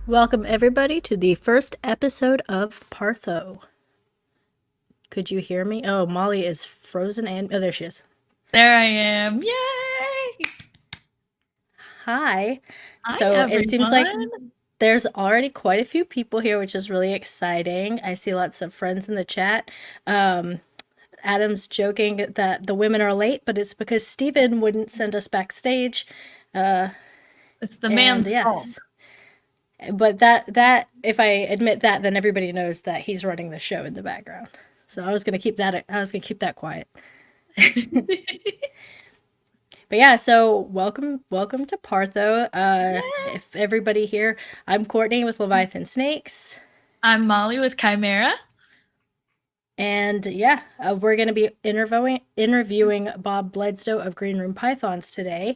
Welcome, everybody, to the first episode of Partho. Could you hear me? Oh, Molly is frozen and... Oh, there she is. There I am. Yay! Hi. Hi, So everyone. it seems like there's already quite a few people here, which is really exciting. I see lots of friends in the chat. Adam's joking that the women are late, but it's because Steven wouldn't send us backstage. It's the man's fault. But that if I admit that, then everybody knows that he's running the show in the background. So I was gonna keep that quiet. But yeah, so welcome to Partho. If everybody here, I'm Courtney with Leviathan Snakes. I'm Molly with Chimera. And yeah, we're going to be interviewing Bob Bledsoe of Green Room Pythons today.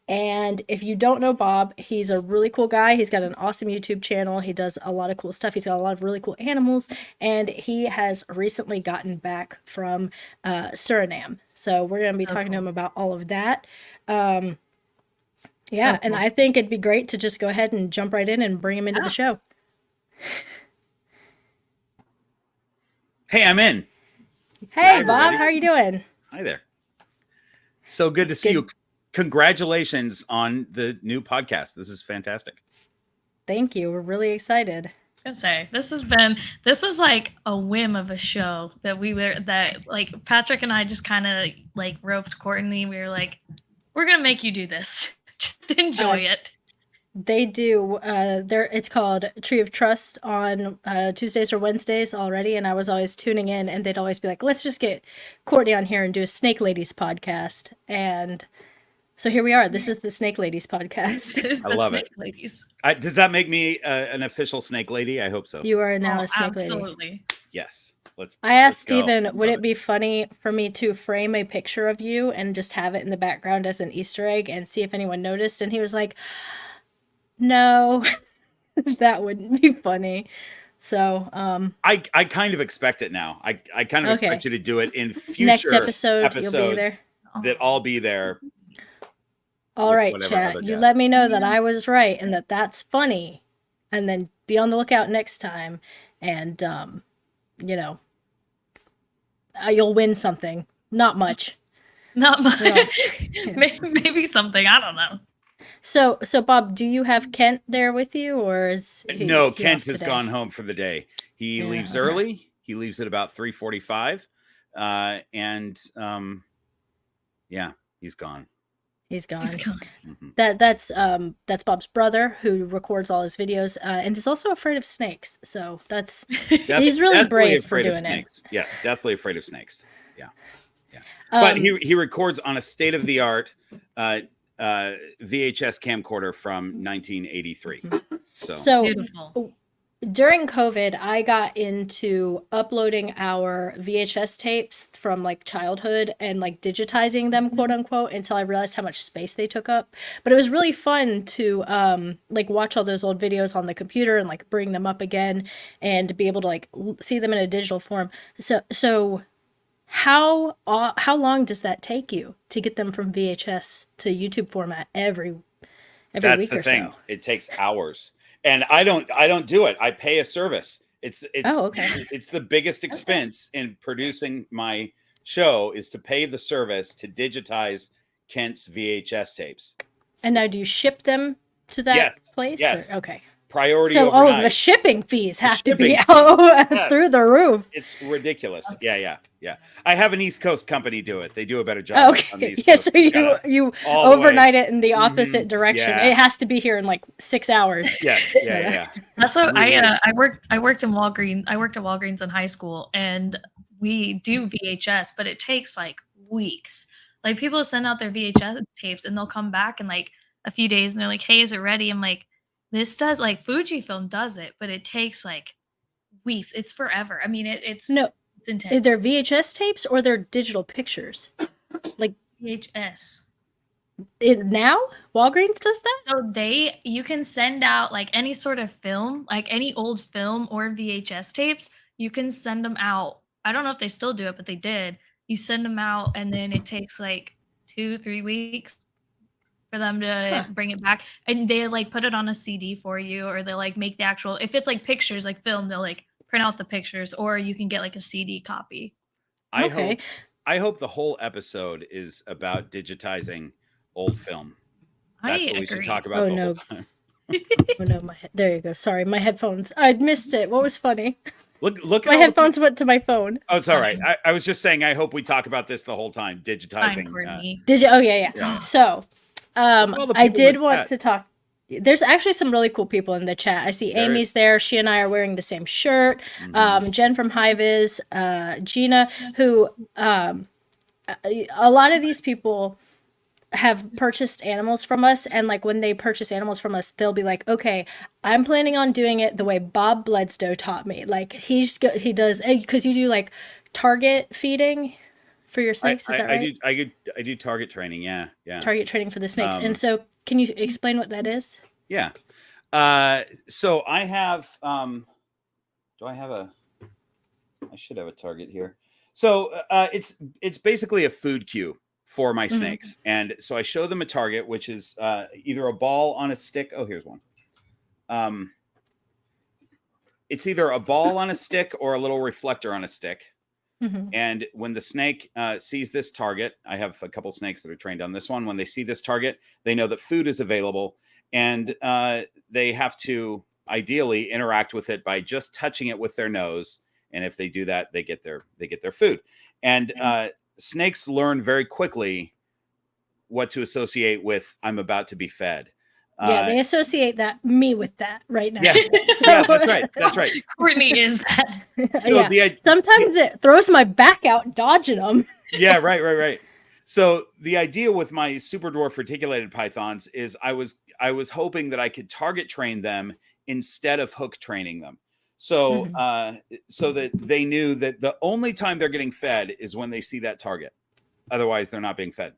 And if you don't know Bob, he's a really cool guy. He's got an awesome YouTube channel. He does a lot of cool stuff. He's got a lot of really cool animals. And he has recently gotten back from Suriname. So we're going to be talking to him about all of that. And I think it'd be great to just go ahead and jump right in and bring him into the show. Hey, I'm in. Hey, Bob, how are you doing? Hi there. So good to see you. Congratulations on the new podcast. This is fantastic. Thank you. We're really excited. I was gonna say this was like a whim of a show that like Patrick and I just kind of like roped Courtney. We were like, we're gonna make you do this. Just enjoy it. They do. It's called Tree of Trust on Tuesdays or Wednesdays already, and I was always tuning in, and they'd always be like, "Let's just get Courtney on here and do a Snake Ladies podcast." And so here we are. This is the Snake Ladies podcast. I love it. Ladies. Does that make me an official snake lady? I hope so. You are now a snake absolutely. Lady. Yes. I asked Steven, would it be funny for me to frame a picture of you and just have it in the background as an Easter egg and see if anyone noticed? And he was like, no, that wouldn't be funny. So I kind of expect it now. I kind of expect you to do it in future next episodes you'll be there. That I'll be there. All right, chat. You let me know that I was right and that's funny, and then be on the lookout next time. And you'll win something. Not much. Not much. Maybe something. I don't know. So Bob, do you have Kent there with you, or is no? Kent has gone home for the day. He leaves early. He leaves at about 3:45, and he's gone. He's gone. Mm-hmm. That's Bob's brother who records all his videos and is also afraid of snakes. So he's really brave for doing it. Yes, definitely afraid of snakes. Yeah. But he records on a state-of-the-art VHS camcorder from 1983. So beautiful. During COVID, I got into uploading our VHS tapes from like childhood and like digitizing them, quote unquote, until I realized how much space they took up. But it was really fun to like watch all those old videos on the computer and like bring them up again and be able to like see them in a digital form. So how long does that take you to get them from VHS to YouTube format every week or so? That's the thing. It takes hours. And I don't do it. I pay a service. It's the biggest expense in producing my show is to pay the service to digitize Kent's VHS tapes. And now do you ship them to that place? Yes. Okay. Priority overnight. The shipping fees have to be through the roof. It's ridiculous. Yeah. I have an East Coast company do it. They do a better job. Okay. On the East Coast. So you overnight it in the opposite direction. Yeah. It has to be here in like 6 hours. Yeah. That's what I worked in Walgreens. I worked at Walgreens in high school, and we do VHS, but it takes like weeks. Like people send out their VHS tapes, and they'll come back in like a few days, and they're like, "Hey, is it ready?" I'm like, this does, like, Fujifilm does it, but it takes like weeks. It's forever. I mean, it's intense. They're VHS tapes or they're digital pictures? Like VHS. Now Walgreens does that? So you can send out like any sort of film, like any old film or VHS tapes. You can send them out. I don't know if they still do it, but they did. You send them out, and then it takes like 2-3 weeks for them to bring it back, and they like put it on a CD for you, or they like make the actual, if it's like pictures, like film, they'll like print out the pictures, or you can get like a CD copy. I hope the whole episode is about digitizing old film. That's what we should talk about the whole time. Oh no, there you go. Sorry, my headphones. I'd missed it. What was funny? Look my headphones went to my phone. Oh, it's all right. I was just saying, I hope we talk about this the whole time, digitizing. Did you? Oh yeah. So, I did want to talk. There's actually some really cool people in the chat. I see Amy's there. She and I are wearing the same shirt. Jen from Hiviz, Gina, who a lot of these people have purchased animals from us, and like when they purchase animals from us, they'll be like, okay, I'm planning on doing it the way Bob Bledsoe taught me. Like he does, because you do like target feeding for your snakes. Is that right? I do target training. Yeah. Target training for the snakes. And so can you explain what that is? Yeah. So I have, I should have a target here. So it's basically a food cue for my snakes. And so I show them a target, which is either a ball on a stick. Oh, here's one. It's either a ball on a stick or a little reflector on a stick. And when the snake sees this target, I have a couple snakes that are trained on this one. When they see this target, they know that food is available, and they have to ideally interact with it by just touching it with their nose. And if they do that, they get their food. And snakes learn very quickly what to associate with I'm about to be fed. Yeah, they associate me with that right now. Yes. Yeah, that's right. That's right. Courtney is that. So sometimes it throws my back out dodging them. Yeah, right. So the idea with my super dwarf reticulated pythons is I was hoping that I could target train them instead of hook training them. So so that they knew that the only time they're getting fed is when they see that target. Otherwise, they're not being fed.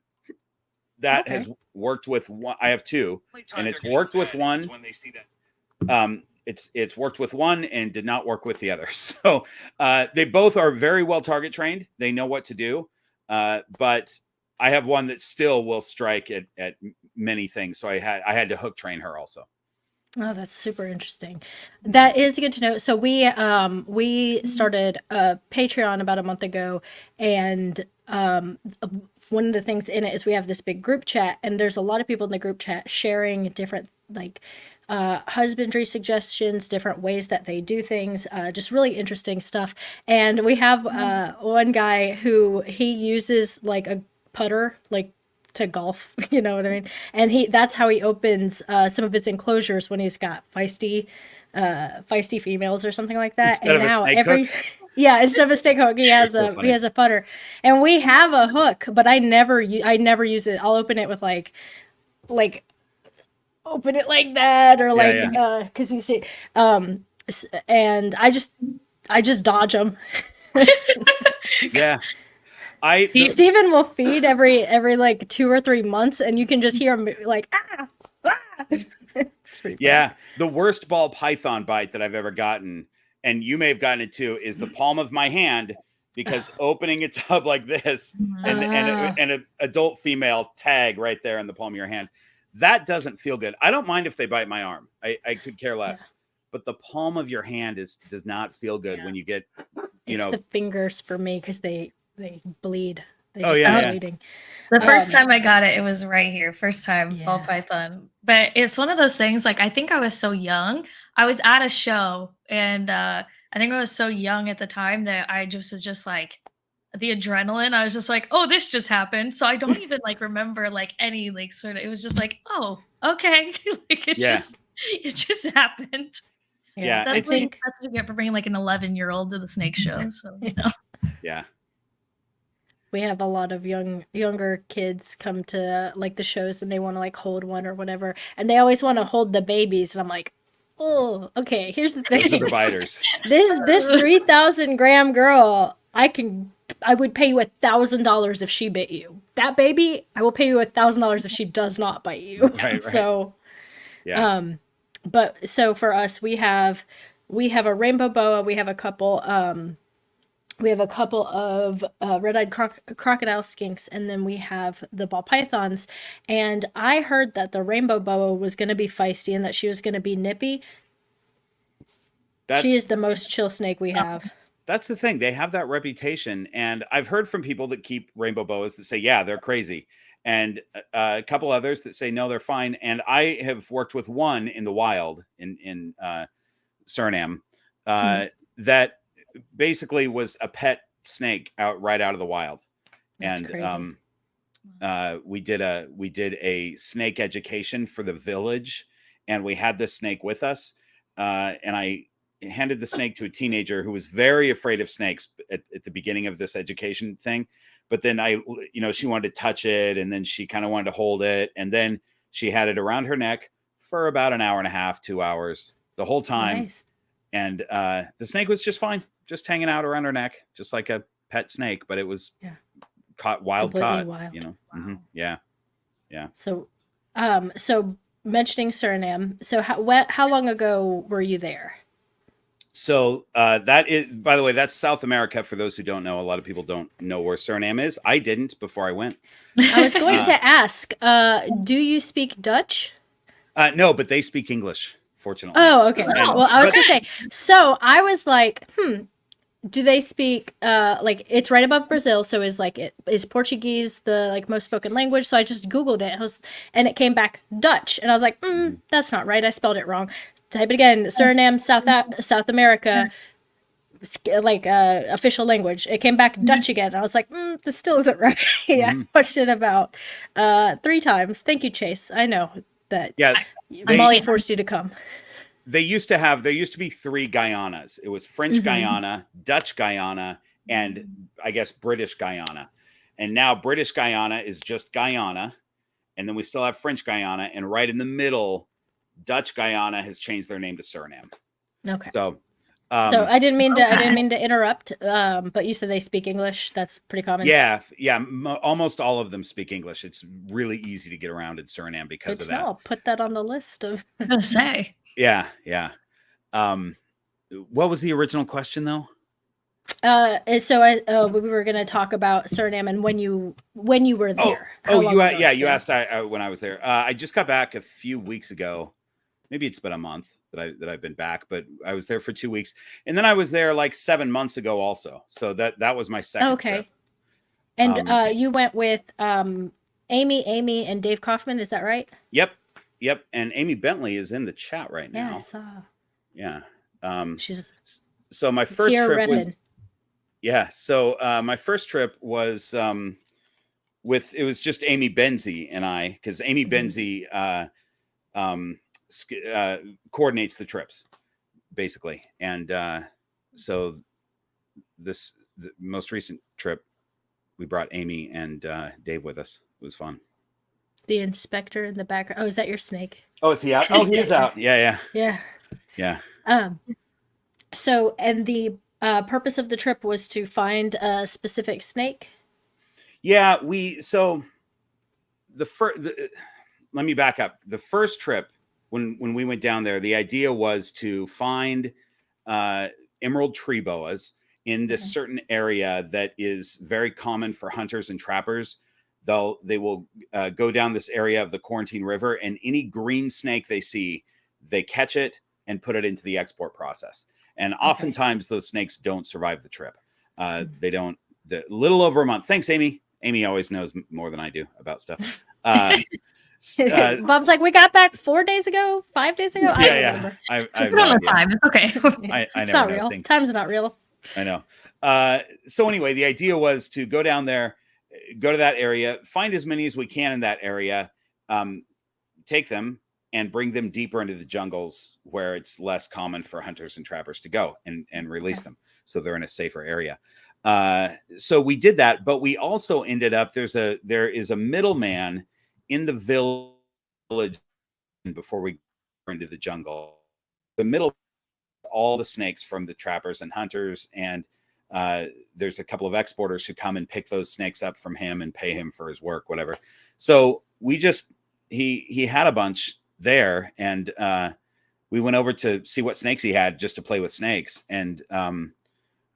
That has worked with one. I have two, and it's worked with one. When they see that, it's worked with one and did not work with the other. So they both are very well target trained. They know what to do, but I have one that still will strike at many things. So I had to hook train her also. Oh, that's super interesting. That is good to know. So we started a Patreon about a month ago, and one of the things in it is we have this big group chat, and there's a lot of people in the group chat sharing different like husbandry suggestions, different ways that they do things, just really interesting stuff. And we have one guy who he uses like a putter, like to golf, you know what I mean? And that's how he opens some of his enclosures when he's got feisty females or something like that. Instead and of now a snake hook? Yeah, instead of a snake hook, he has a putter. And we have a hook, but I never use it. I'll open it with like open it like that, or like cuz you see and I just dodge them. Yeah. Steven will feed every like 2 or 3 months, and you can just hear him like Yeah, the worst ball python bite that I've ever gotten, and you may have gotten it too, is the palm of my hand, because opening it up like this and an adult female tag right there in the palm of your hand, that doesn't feel good. I don't mind if they bite my arm. I could care less. But the palm of your hand does not feel good when you get, it's the fingers for me, because they bleed. They just start bleeding. The first time I got it, it was right here. First time ball python. But it's one of those things, like, I think I was so young. I was at a show, and I think I was so young at the time that I just was just like, the adrenaline, I was just like, oh, this just happened. So I don't even like remember like any like sort of, it was just like, oh, okay. Like it just happened. Yeah. That's what you get for bringing like an 11-year-old to the snake show. So Yeah. We have a lot of younger kids come to like the shows, and they want to like hold one or whatever, and they always want to hold the babies, and I'm like, oh, okay, here's the thing. Those are the biters. This 3,000 gram girl, I would pay you $1,000 if she bit you. That baby, I will pay you $1,000 if she does not bite you. Right. So, but so for us, we have a rainbow boa. We have a couple We have a couple of red-eyed crocodile skinks, and then we have the ball pythons. And I heard that the rainbow boa was going to be feisty and that she was going to be nippy. She is the most chill snake we have. That's the thing. They have that reputation. And I've heard from people that keep rainbow boas that say, yeah, they're crazy. And a couple others that say, no, they're fine. And I have worked with one in the wild in Suriname that basically was a pet snake right out of the wild. That's and we did a snake education for the village, and we had this snake with us, and I handed the snake to a teenager who was very afraid of snakes at the beginning of this education thing. But then she wanted to touch it, and then she kind of wanted to hold it, and then she had it around her neck for about an hour and a half, 2 hours, the whole time. Nice. And the snake was just fine, just hanging out around her neck, just like a pet snake, but it was wild caught. Wow. Mm-hmm. Yeah. So mentioning Suriname, so how long ago were you there? So that is, by the way, that's South America. For those who don't know, a lot of people don't know where Suriname is. I didn't before I went. I was going to ask, do you speak Dutch? No, but they speak English, fortunately. Oh, okay. Well, I was going to say, so I was like, do they speak, it's right above Brazil. So is Portuguese the most spoken language? So I just Googled it and it came back Dutch. And I was like, that's not right. I spelled it wrong. Type it again, Suriname, South America, official language. It came back Dutch again. I was like, this still isn't right. I watched it about 3 times. Thank you, Chase. I know that Molly forced you to come. There used to be 3 Guyanas. It was French Guyana, Dutch Guyana, and I guess British Guyana. And now British Guyana is just Guyana. And then we still have French Guyana. And right in the middle, Dutch Guyana has changed their name to Suriname. Okay. So I didn't mean to interrupt, but you said they speak English. That's pretty common. Yeah. Almost all of them speak English. It's really easy to get around in Suriname because of that. I'll put that on the list of. I was gonna say. Yeah. What was the original question though? So we were going to talk about Suriname and when you were there. You asked when I was there. I just got back a few weeks ago. Maybe it's been a month that I've been back, but I was there for 2 weeks, and then I was there 7 months ago also. So that was my second trip. And you went with Amy, and Dave Kaufman. Is that right? Yep. And Amy Bentley is in the chat right now. Yeah, I saw. Yeah. She's so my first trip was. repping. Yeah. So my first trip was it was just Amy Benzie and I, because Amy Benzie coordinates the trips basically. And so the most recent trip, we brought Amy and Dave with us. It was fun. The inspector in the background. Oh, is that your snake? Oh, is he out? Oh, he is out. Yeah. So, and the purpose of the trip was to find a specific snake? Yeah, let me back up. The first trip, when we went down there, the idea was to find emerald tree boas in this certain area that is very common for hunters and trappers. They will go down this area of the Quarantine River, and any green snake they see, they catch it and put it into the export process. And oftentimes those snakes don't survive the trip. They don't. Little over a month. Thanks, Amy. Amy always knows more than I do about stuff. Bob's like, we got back 4 days ago, 5 days ago. I don't remember. I don't know time. It's okay. It's not real. Things. Time's not real. I know. So anyway, the idea was to go down there, go to that area, find as many as we can in that area, take them and bring them deeper into the jungles where it's less common for hunters and trappers to go and release them. So they're in a safer area. So we did that, but we also ended up, there is a middleman in the village before we go into the jungle. The middle, all the snakes from the trappers and hunters, and there's a couple of exporters who come and pick those snakes up from him and pay him for his work, whatever. So he had a bunch there, and we went over to see what snakes he had just to play with snakes. And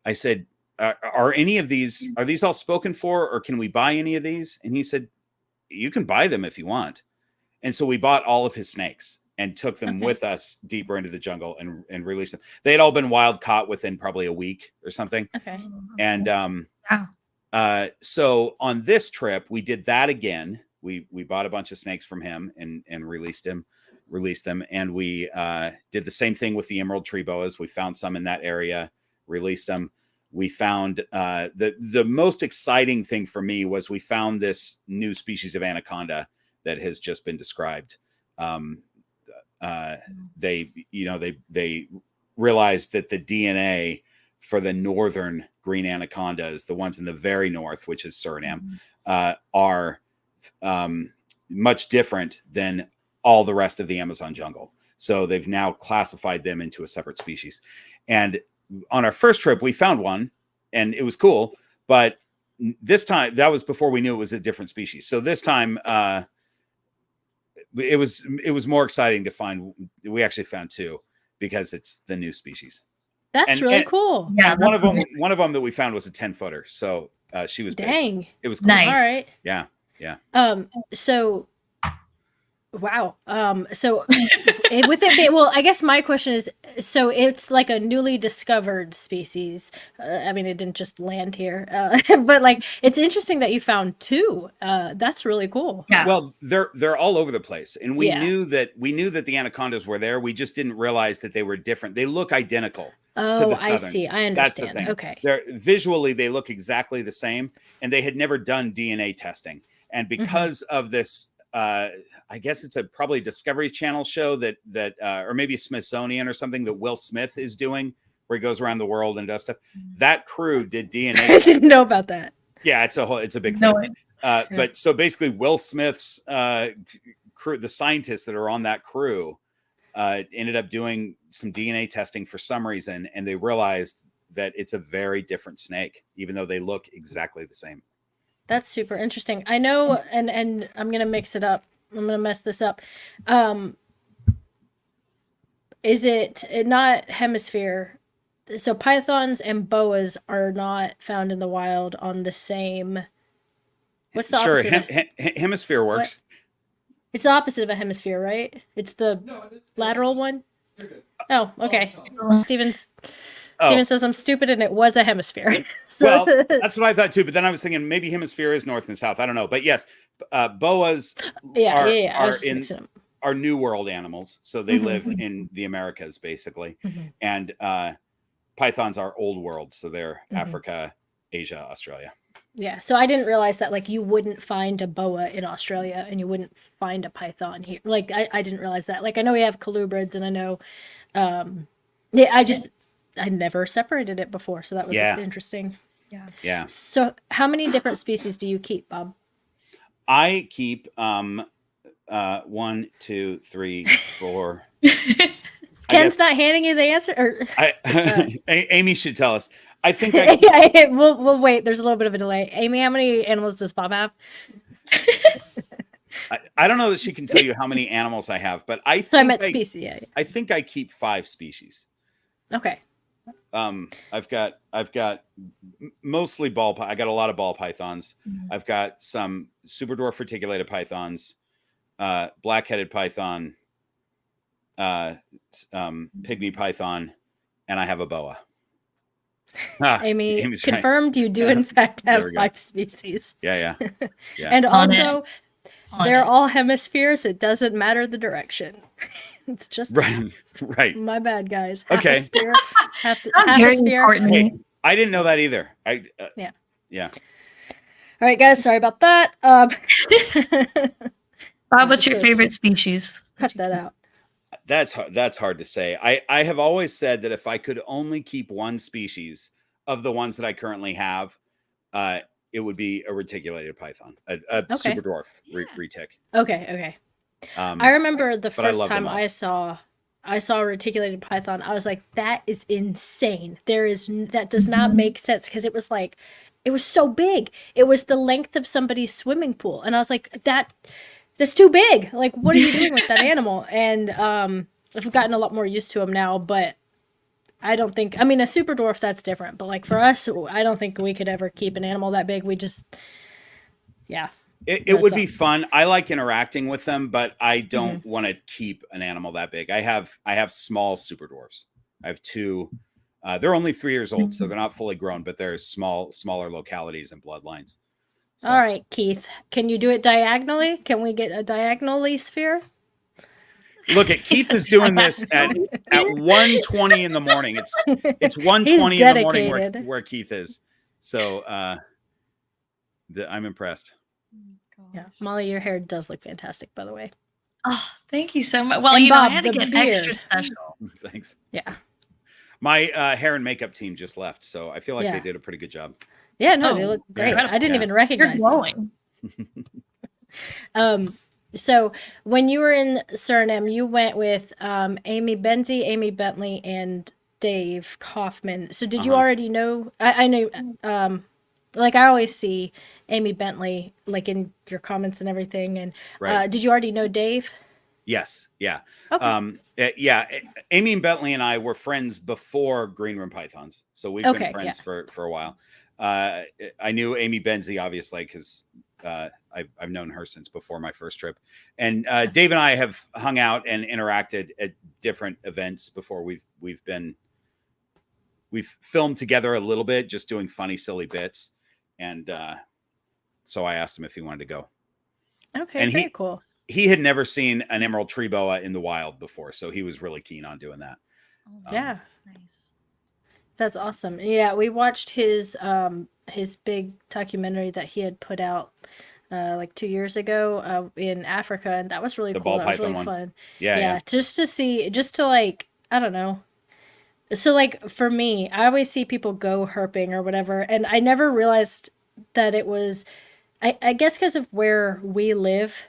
I said, are any of these, are these all spoken for, or can we buy any of these? And he said, you can buy them if you want. And so we bought all of his snakes and took them with us deeper into the jungle and released them. They had all been wild caught within probably a week or something. Okay. And so on this trip, we did that again. We bought a bunch of snakes from him and released them. And we did the same thing with the emerald tree boas. We found some in that area, released them. We found the most exciting thing for me was we found this new species of anaconda that has just been described. They realized that the DNA for the northern green anacondas, the ones in the very north, which is Suriname, are much different than all the rest of the Amazon jungle. So they've now classified them into a separate species. And on our first trip, we found one and it was cool, but this time, that was before we knew it was a different species. So this time, it was more exciting to find. We actually found two because it's the new species. That's really cool. Yeah, one of them that we found was a 10-footer. So she was dang. Big. It was cool. Nice. All right. Yeah. So wow. So with it, well, I guess my question is, so it's like a newly discovered species. I mean, it didn't just land here, but like, it's interesting that you found two. That's really cool. Yeah. Well, they're all over the place, and we knew that the anacondas were there. We just didn't realize that they were different. They look identical. Oh, I see. I understand. That's the thing. Okay. Visually, they look exactly the same, and they had never done DNA testing. And because of this, I guess it's probably a Discovery Channel show that or maybe Smithsonian or something that Will Smith is doing, where he goes around the world and does stuff. That crew did DNA. I didn't know about that. Yeah, it's a big thing. But so basically, Will Smith's crew, the scientists that are on that crew, ended up doing some DNA testing for some reason, and they realized that it's a very different snake, even though they look exactly the same. That's super interesting. I know, and I'm gonna mix it up. I'm gonna mess this up. Is it not hemisphere? So pythons and boas are not found in the wild on the same. What's the opposite? Hemisphere works. What? It's the opposite of a hemisphere, right? It's the lateral one. Oh, okay. Steven says I'm stupid, and it was a hemisphere. Well, that's what I thought too. But then I was thinking maybe hemisphere is north and south. I don't know. But yes, boas are New World animals, so they live in the Americas basically, and pythons are Old World, so they're Africa, Asia, Australia. Yeah, so I didn't realize that like you wouldn't find a boa in Australia and you wouldn't find a python here. Like I didn't realize that. Like I know we have colubrids and I know, I never separated it before, so that was interesting. Yeah. So how many different species do you keep, Bob? I keep 1, 2, 3, 4. Ken's not handing you the answer, or Amy should tell us. I think we'll wait. There's a little bit of a delay. Amy, how many animals does Bob have? I don't know that she can tell you how many animals I have, but I meant species. Yeah. I think I keep 5 species. Okay. I've got mostly I got a lot of ball pythons. I've got some super dwarf reticulated pythons, black-headed python, pygmy python, and I have a boa. Amy confirmed you do in fact have 5 species. Yeah. And also they're all hemispheres. It doesn't matter the direction. It's just right. My bad, guys. Okay. Sphere, half a sphere. Courtney. Hey, I didn't know that either. Yeah. All right, guys. Sorry about that. Bob, what's your favorite species? Cut that out. That's hard to say. I have always said that if I could only keep one species of the ones that I currently have, it would be a reticulated python, a super dwarf retic. Okay. I remember the first time I saw a reticulated python. I was like, that is insane. That does not make sense, because it was like, it was so big. It was the length of somebody's swimming pool, and I was like, that's too big. Like, what are you doing with that animal? And I've gotten a lot more used to them now, but I don't think, I mean, a super dwarf, that's different, but like for us, I don't think we could ever keep an animal that big. We just, yeah. It would be fun. I like interacting with them, but I don't want to keep an animal that big. I have small super dwarfs. I have two. They're only 3 years old, so they're not fully grown, but they're smaller localities and bloodlines. So. All right, Keith, can you do it diagonally? Can we get a diagonally sphere? Look at Keith is doing this at 1:20 in the morning. It's 1:20 in the morning where Keith is. So I'm impressed. Yeah, Molly, your hair does look fantastic, by the way. Oh, thank you so much. Well, and Bob, I had to get extra special. Thanks. Yeah. My hair and makeup team just left, so I feel like they did a pretty good job. Yeah, no, they look great. Incredible. I didn't even recognize them. So when you were in Suriname, you went with Amy Benzie, Amy Bentley, and Dave Kaufman. So did you already know? I know, like I always see Amy Bentley like in your comments and everything. And did you already know Dave? Yes. Yeah. Okay. Yeah. Amy Bentley and I were friends before Green Room Pythons, so we've been friends for a while. I knew Amy Benzie obviously because I've known her since before my first trip, and Dave and I have hung out and interacted at different events before. We've filmed together a little bit, just doing funny, silly bits, and so I asked him if he wanted to go. Okay, and very cool. He had never seen an emerald tree boa in the wild before, so he was really keen on doing that. Yeah, nice. That's awesome. Yeah, we watched his big documentary that he had put out like 2 years ago in Africa, and that was really cool. That was really fun. Yeah. Just to like, I don't know. So like for me, I always see people go herping or whatever, and I never realized that it was, I guess because of where we live,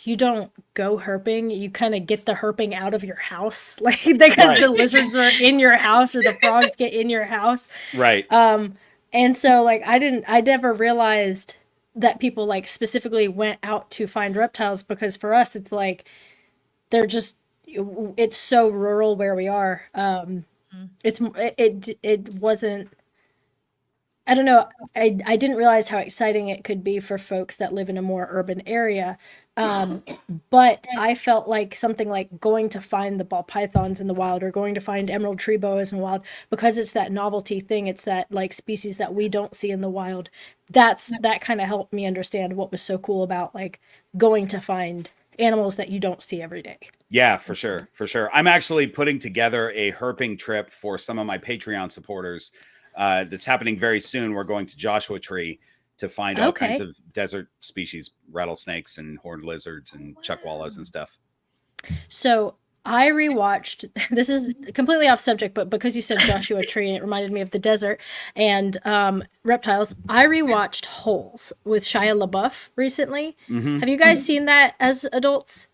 you don't go herping. You kind of get the herping out of your house, like because the lizards are in your house or the frogs get in your house. Right. And so like I never realized that people like specifically went out to find reptiles, because for us it's like it's so rural where we are. It wasn't, I don't know. I didn't realize how exciting it could be for folks that live in a more urban area. But I felt like something like going to find the ball pythons in the wild or going to find emerald tree boas in the wild, because it's that novelty thing. It's that like species that we don't see in the wild. That kind of helped me understand what was so cool about like going to find animals that you don't see every day. Yeah, for sure. For sure. I'm actually putting together a herping trip for some of my Patreon supporters. That's happening very soon. We're going to Joshua Tree to find all kinds of desert species, rattlesnakes and horned lizards and chuckwallas and stuff. So I rewatched, this is completely off subject, but because you said Joshua Tree, it reminded me of the desert and reptiles. I rewatched Holes with Shia LaBeouf recently. Have you guys seen that as adults?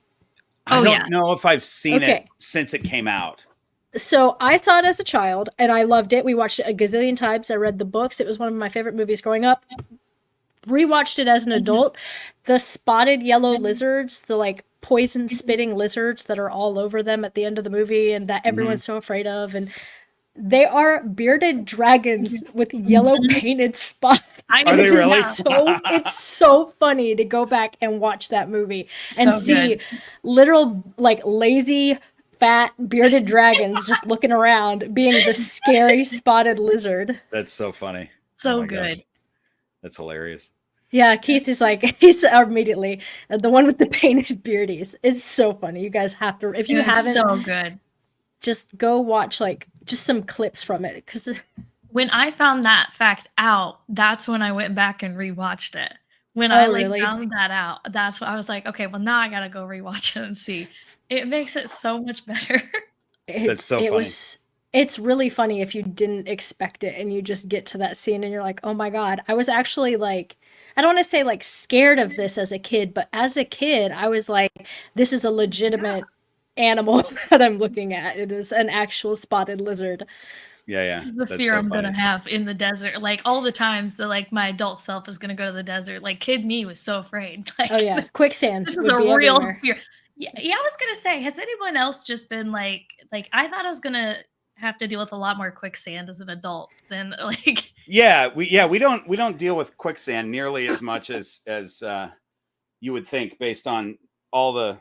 I don't know if I've seen it since it came out. So I saw it as a child and I loved it. We watched it a gazillion times. I read the books. It was one of my favorite movies growing up. Rewatched it as an adult. The spotted yellow lizards, the like poison spitting lizards that are all over them at the end of the movie and that everyone's so afraid of. And they are bearded dragons with yellow painted spots. Are they really? It's so funny to go back and watch that movie and see literal like lazy fat bearded dragons just looking around being the scary spotted lizard. That's so funny. So good. Gosh. That's hilarious. Yeah, Keith is like, he's immediately the one with the painted beardies. It's so funny. You guys have to, if you haven't, so good. Just go watch like just some clips from it. Because when I found that fact out, that's when I went back and rewatched it. When I found that out, that's what I was like, okay, well now I gotta go rewatch it and see. It makes it so much better. That's so funny. It's really funny if you didn't expect it and you just get to that scene and you're like, oh my God. I was actually like, I don't want to say like scared of this as a kid, but as a kid, I was like, this is a legitimate animal that I'm looking at. It is an actual spotted lizard. Yeah. This is the fear I'm gonna have in the desert. Like all the times that like my adult self is gonna go to the desert. Like kid me was so afraid. Like, oh yeah, quicksand. This is a real fear. Yeah, I was gonna say, has anyone else just been like I thought I was gonna have to deal with a lot more quicksand as an adult than like. We don't deal with quicksand nearly as much as you would think based on all the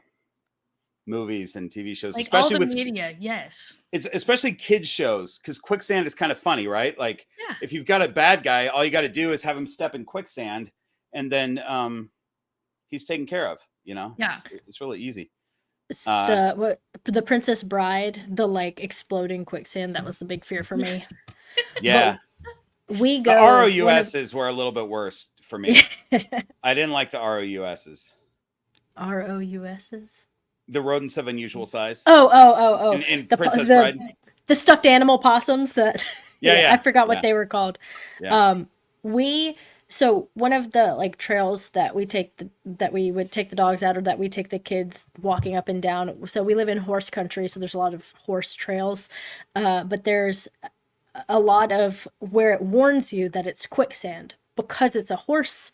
movies and TV shows, Like especially all the with media, yes. It's especially kids shows, because quicksand is kind of funny, right? Like Yeah. if you've got a bad guy, all you got to do is have him step in quicksand, and then he's taken care of. Yeah, it's really easy. The Princess Bride, the like exploding quicksand, that was the big fear for me. Yeah, but we the go. ROUSs were a little bit worse for me. I didn't like the ROUSs. ROUSs. The rodents of unusual size. Oh. In Princess Bride. The stuffed animal possums that I forgot what they were called. Yeah. So one of the like trails that we would take the dogs out, or that we take the kids walking up and down. So we live in horse country, so there's a lot of horse trails. But there's a lot of where it warns you that it's quicksand, because it's a horse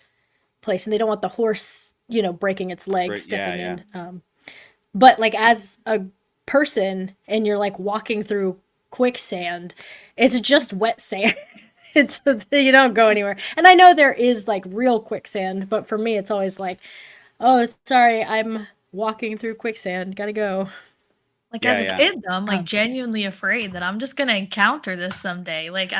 place and they don't want the horse, breaking its leg, stepping in. But like as a person and you're like walking through quicksand, it's just wet sand. It's you don't go anywhere. And I know there is like real quicksand, but for me it's always like, oh, sorry, I'm walking through quicksand, gotta go. Like as a kid though, I'm like genuinely afraid that I'm just gonna encounter this someday. Like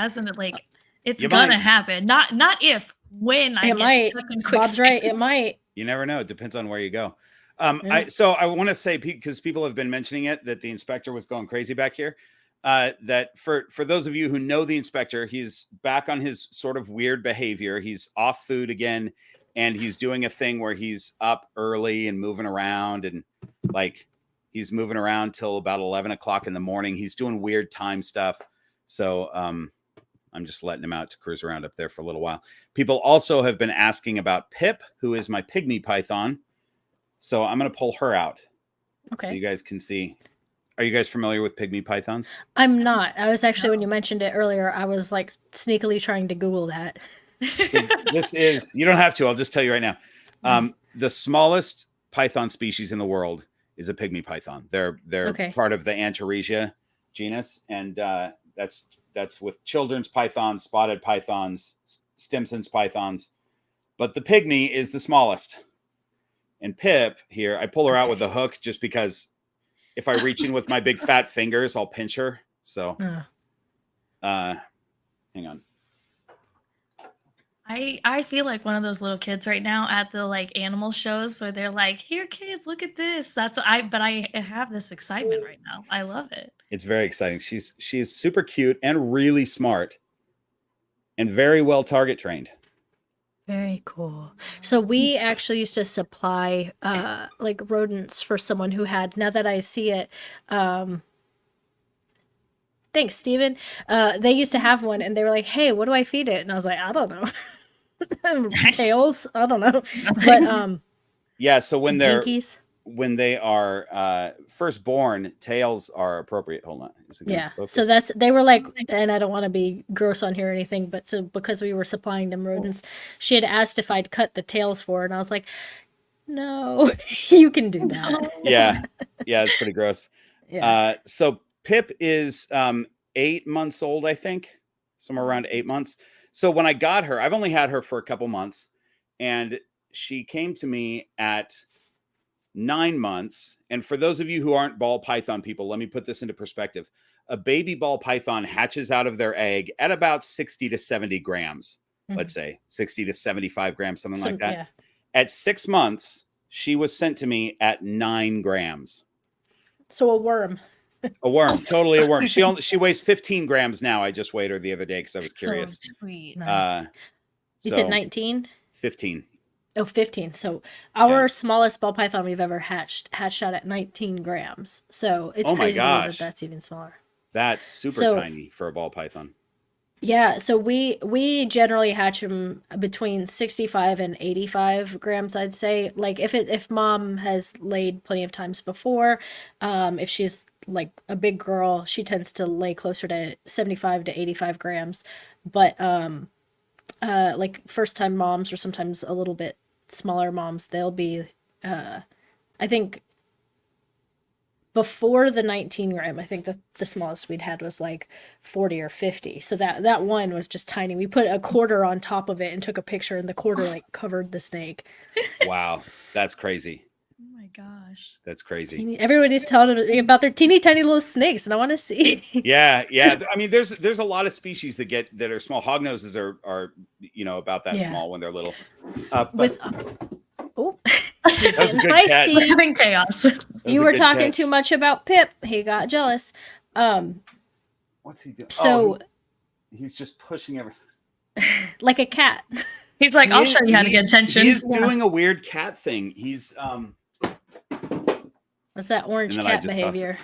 it's gonna happen. Not if, when I get stuck in quicksand. Bob's right, it might. You never know. It depends on where you go. I want to say, because people have been mentioning it, that the inspector was going crazy back here. That for those of you who know the inspector, he's back on his sort of weird behavior. He's off food again, and he's doing a thing where he's up early and moving around, and like he's moving around till about 11 o'clock in the morning. He's doing weird time stuff. So I'm just letting him out to cruise around up there for a little while. People also have been asking about Pip, who is my pygmy python. So I'm going to pull her out. Okay. So you guys can see. Are you guys familiar with pygmy pythons? I'm not. I was actually, when you mentioned it earlier, I was like sneakily trying to Google that. This is, you don't have to, I'll just tell you right now. The smallest python species in the world is a pygmy python. They're part of the Antaresia genus. And that's with children's pythons, spotted pythons, Stimson's pythons. But the pygmy is the smallest. And Pip here, I pull her out with a hook just because if I reach in with my big fat fingers, I'll pinch her. So, hang on. I feel like one of those little kids right now at the like animal shows where they're like, "Here, kids, look at this." But I have this excitement right now. I love it. It's very exciting. She's super cute and really smart, and very well target trained. Very cool. So we actually used to supply like rodents for someone who had, now that I see it, thanks, Steven. They used to have one and they were like, "Hey, what do I feed it?" And I was like, "I don't know." Tails? I don't know. But yeah, so when pinkies. When they are first born, tails are appropriate. Hold on. Yeah. So they were like, and I don't want to be gross on here or anything, but so because we were supplying them rodents, she had asked if I'd cut the tails for her, and I was like, no, you can do that. Yeah. It's pretty gross. Yeah. So Pip is 8 months old, I think, somewhere around 8 months. So when I got her, I've only had her for a couple months, and she came to me at 9 months. And for those of you who aren't ball python people, let me put this into perspective. A baby ball python hatches out of their egg at about 60 to 70 grams, let's say 60 to 75 grams, something like that. Yeah. At 6 months, she was sent to me at 9 grams. So a worm. A worm, totally a worm. She weighs 15 grams now. I just weighed her the other day because I was curious. Sweet. Nice. You said 19? 15. Oh, 15. So our smallest ball python we've ever hatched out at 19 grams. So it's crazy that that's even smaller. That's super tiny for a ball python. Yeah. So we generally hatch them between 65 and 85 grams, I'd say. Like if mom has laid plenty of times before, if she's like a big girl, she tends to lay closer to 75 to 85 grams. But like first time moms, or sometimes a little bit smaller moms, they'll be I think before the 19 gram, I think the smallest we'd had was like 40 or 50. So that one was just tiny. We put a quarter on top of it and took a picture, and the quarter like covered the snake. Wow, that's crazy. Oh my gosh, that's crazy. Everybody's telling me about their teeny tiny little snakes, and I want to see. Yeah. I mean, there's a lot of species that are small. Hognoses are about that small when they're little. Oh, that was a good catch. We're having chaos. You were talking too much about Pip. He got jealous. What's he doing? So he's just pushing everything like a cat. He's like, I'll show you how to get attention. He's doing a weird cat thing. He's What's that orange cat behavior?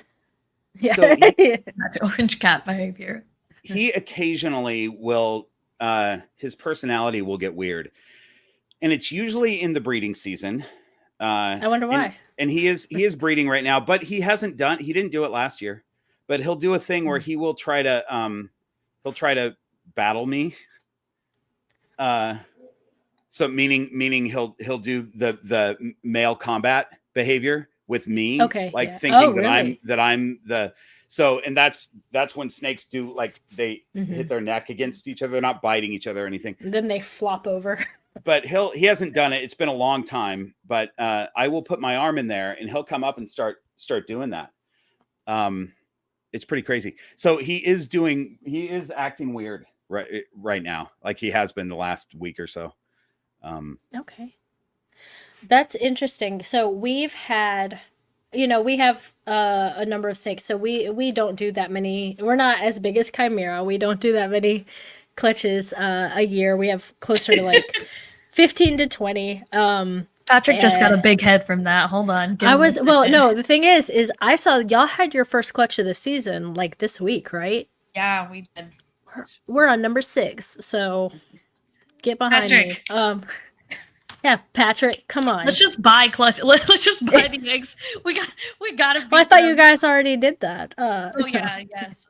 Yeah. So that's orange cat behavior. He occasionally will. His personality will get weird. And it's usually in the breeding season. I wonder why. And he is breeding right now, but he didn't do it last year. But he'll do a thing where he will try to battle me. So meaning he'll do the male combat behavior with me. Okay. Thinking that I'm the and that's when snakes do, like, they hit their neck against each other. They're not biting each other or anything. And then they flop over. But he hasn't done it. It's been a long time, but I will put my arm in there and he'll come up and start doing that. It's pretty crazy. So he is acting weird right now, like he has been the last week or so. Okay. That's interesting. So we have a number of snakes. So we don't do that many. We're not as big as Chimera. We don't do that many clutches a year. We have closer to like 15 to 20. Patrick just got a big head from that. Hold on. The thing is I saw y'all had your first clutch of the season like this week, right? Yeah, we did. We're on number 6, so get behind me. Yeah, Patrick, come on. Let's just buy clutch. Let's just buy the eggs. We gotta. Well, I thought you guys already did that. Oh yeah, yes.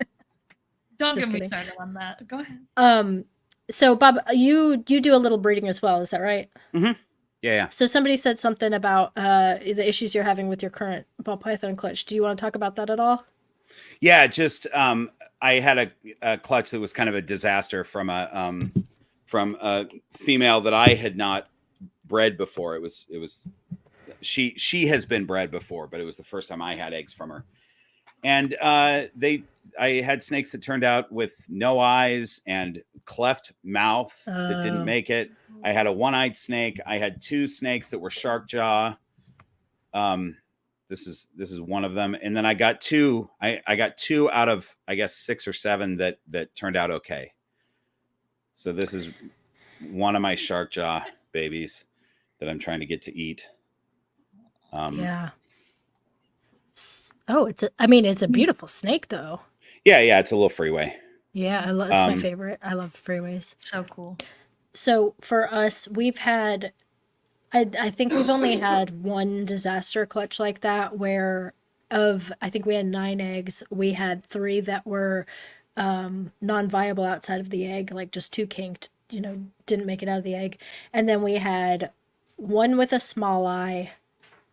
Don't get me started on that. Go ahead. So Bob, you do a little breeding as well, is that right? Mm-hmm. Yeah. So somebody said something about the issues you're having with your current ball python clutch. Do you want to talk about that at all? Yeah, just I had a clutch that was kind of a disaster from a female that I had not bred before. She has been bred before, but it was the first time I had eggs from her. And I had snakes that turned out with no eyes and cleft mouth that didn't make it. I had a one-eyed snake. I had 2 snakes that were shark jaw. This is one of them. And then I got 2. I got 2 out of, I guess, 6 or 7 that turned out okay. So this is one of my shark jaw babies that I'm trying to get to eat. Yeah. Oh, it's a beautiful snake though. Yeah, it's a little freeway. Yeah, it's my favorite. I love freeways. So cool. So for us, we've had, I think we've only had one disaster clutch like that where I think we had 9 eggs. We had 3 that were non-viable outside of the egg, like just too kinked, didn't make it out of the egg. And then we had 1 with a small eye,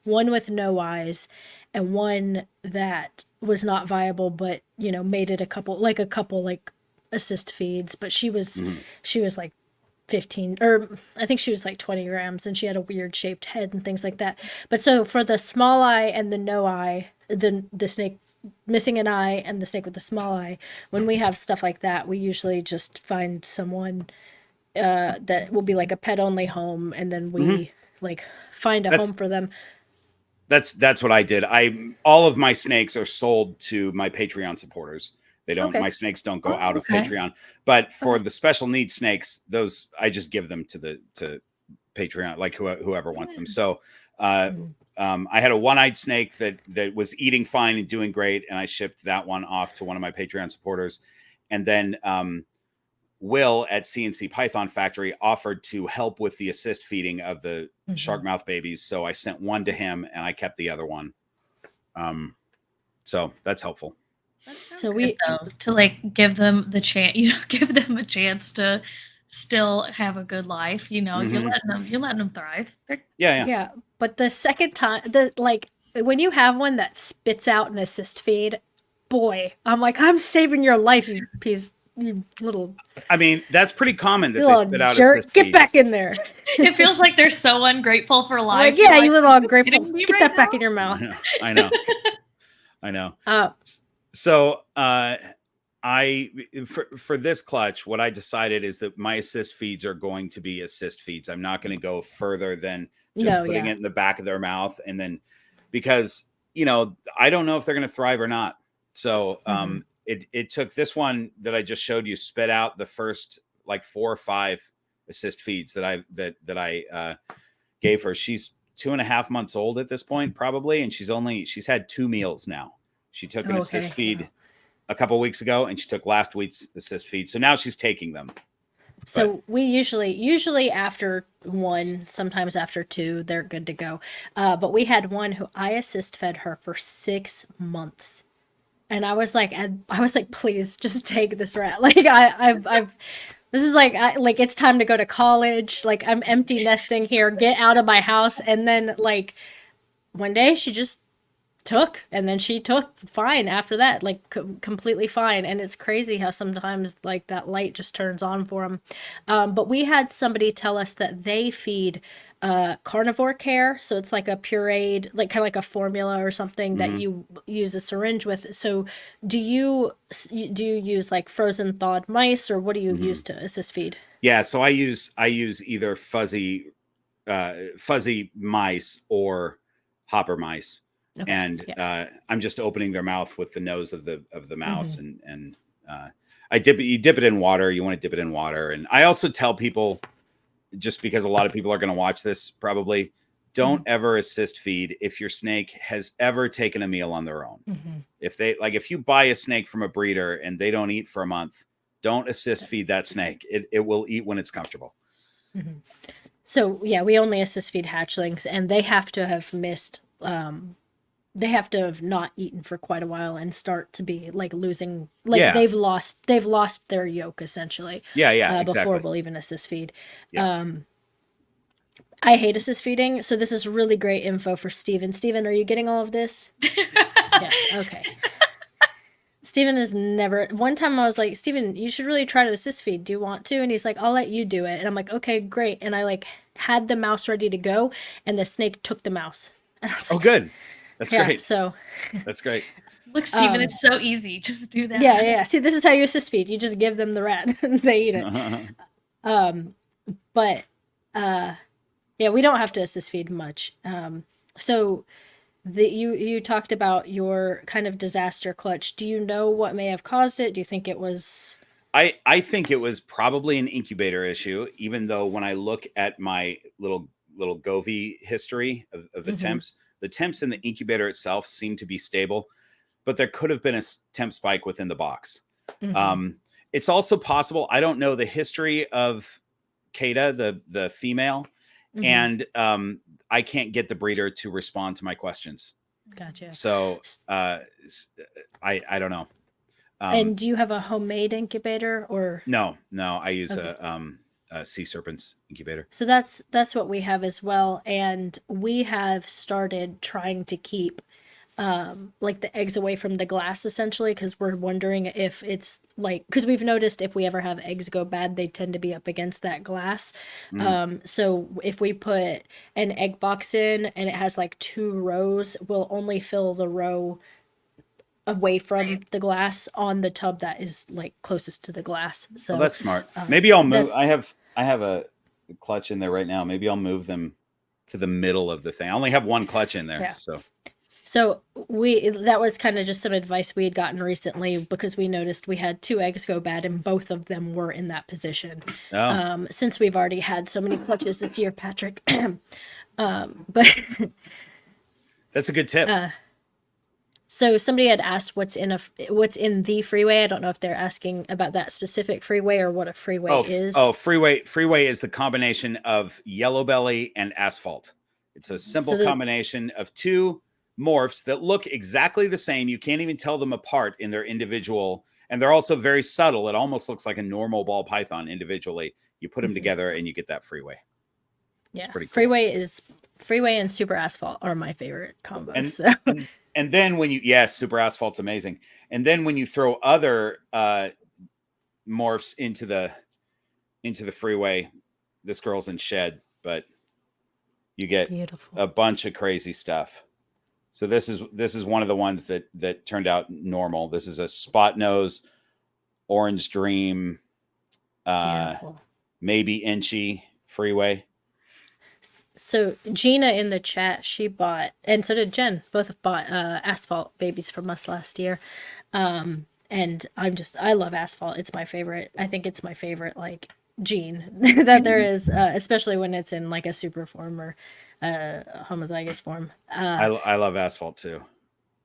1 with no eyes, and 1 that was not viable, but made it a couple assist feeds. But she was like 15, or I think she was like 20 grams, and she had a weird shaped head and things like that. But so for the small eye and the no eye, the snake missing an eye and the snake with the small eye, when we have stuff like that, we usually just find someone that will be like a pet only home, and then we like find a home for them. That's what I did. All of my snakes are sold to my Patreon supporters. They don't. Okay. My snakes don't go out of Patreon. But for the special needs snakes, those I just give them to Patreon, like whoever wants them. So I had a one-eyed snake that was eating fine and doing great, and I shipped that one off to one of my Patreon supporters. And then Will at CNC Python Factory offered to help with the assist feeding of the shark mouth babies. So I sent one to him and I kept the other one. So that's helpful. So we to like give them the chance, give them a chance to still have a good life. You're letting them thrive. Yeah. But the second time, when you have one that spits out an assist feed, boy, I'm like, I'm saving your life, you piece, you little. I mean, that's pretty common that You they little spit out jerk, assist get feeds. back in there. It feels like they're so ungrateful for I'm life. like, yeah, You're you little ungrateful. kidding me Get right that back now? in your mouth. I know. I know. So for this clutch, what I decided is that my assist feeds are going to be assist feeds. I'm not going to go further than just putting it in the back of their mouth, and then because I don't know if they're going to thrive or not. So it took this one that I just showed you spit out the first like 4 or 5 assist feeds that I gave her. She's 2.5 months old at this point, probably, and she's had 2 meals now. She took an assist feed a couple weeks ago, and she took last week's assist feed. So now she's taking them. So we usually after 1, sometimes after 2, they're good to go. But we had one who I assist fed her for 6 months. And I was like, please just take this rat. Like I've this is like, it's time to go to college. Like I'm empty nesting here. Get out of my house. And then like one day she just took, and then she took fine after that, like completely fine. And it's crazy how sometimes like that light just turns on for them. But we had somebody tell us that they feed carnivore care, so it's like a pureed, like kind of like a formula or something that you use a syringe with. So do you use like frozen thawed mice, or what do you use to assist feed? Yeah, so I use either fuzzy mice or hopper mice. Okay. And I'm just opening their mouth with the nose of the mouse, and you dip it in water. You want to dip it in water. And I also tell people, just because a lot of people are going to watch this, probably don't ever assist feed if your snake has ever taken a meal on their own. If you buy a snake from a breeder and they don't eat for a month, don't assist feed that snake. It will eat when it's comfortable. So yeah, we only assist feed hatchlings, and they have to have missed. They have to have not eaten for quite a while and start to be like losing, like they've lost their yolk essentially. Exactly. Before we'll even assist feed. Yeah. I hate assist feeding, so this is really great info for Steven. Steven, are you getting all of this? Yeah, okay. Steven is never, one time I was like, Steven, you should really try to assist feed. Do you want to? And he's like, I'll let you do it. And I'm like, okay, great. And I like had the mouse ready to go, and the snake took the mouse. And I was like, oh, good. That's great. So that's great. Look, Steven, it's so easy. Just do that. Yeah. See, this is how you assist feed. You just give them the rat and they eat it. But we don't have to assist feed much. So you talked about your kind of disaster clutch. Do you know what may have caused it? Do you think it was? I think it was probably an incubator issue, even though when I look at my little Govee history of the temps, the temps in the incubator itself seem to be stable, but there could have been a temp spike within the box. It's also possible, I don't know the history of Kata, the female, and I can't get the breeder to respond to my questions. Gotcha. So I don't know. And do you have a homemade incubator or? No, I use a sea serpents incubator. So that's what we have as well, and we have started trying to keep like the eggs away from the glass essentially, because we're wondering if it's like, because we've noticed if we ever have eggs go bad, they tend to be up against that glass. So if we put an egg box in and it has like 2 rows, we'll only fill the row away from the glass on the tub that is like closest to the glass. So that's smart. Maybe I'll move. I have a clutch in there right now. Maybe I'll move them to the middle of the thing. I only have 1 clutch in there. So that was kind of just some advice we had gotten recently, because we noticed we had 2 eggs go bad and both of them were in that position. Since we've already had so many clutches this year, Patrick. But that's a good tip. So somebody had asked what's in the freeway. I don't know if they're asking about that specific freeway or what a freeway is. Freeway is the combination of yellow belly and asphalt. It's a simple combination of 2 morphs that look exactly the same. You can't even tell them apart in their individual, and they're also very subtle. It almost looks like a normal ball python individually. You put them together and you get that freeway. Yeah. It's pretty cool. Freeway and super asphalt are my favorite combos. And, so. and then when super asphalt's amazing. And then when you throw other morphs into the freeway, this girl's in shed, but you get Beautiful. a bunch of crazy stuff. So this is one of the ones that turned out normal. This is a spot nose, orange dream, maybe inchy freeway. So Gina in the chat, she bought, and so did Jen, both bought asphalt babies from us last year. And I love asphalt. It's my favorite. I think it's my favorite like gene that there is, especially when it's in like a super form or homozygous form. I love asphalt too.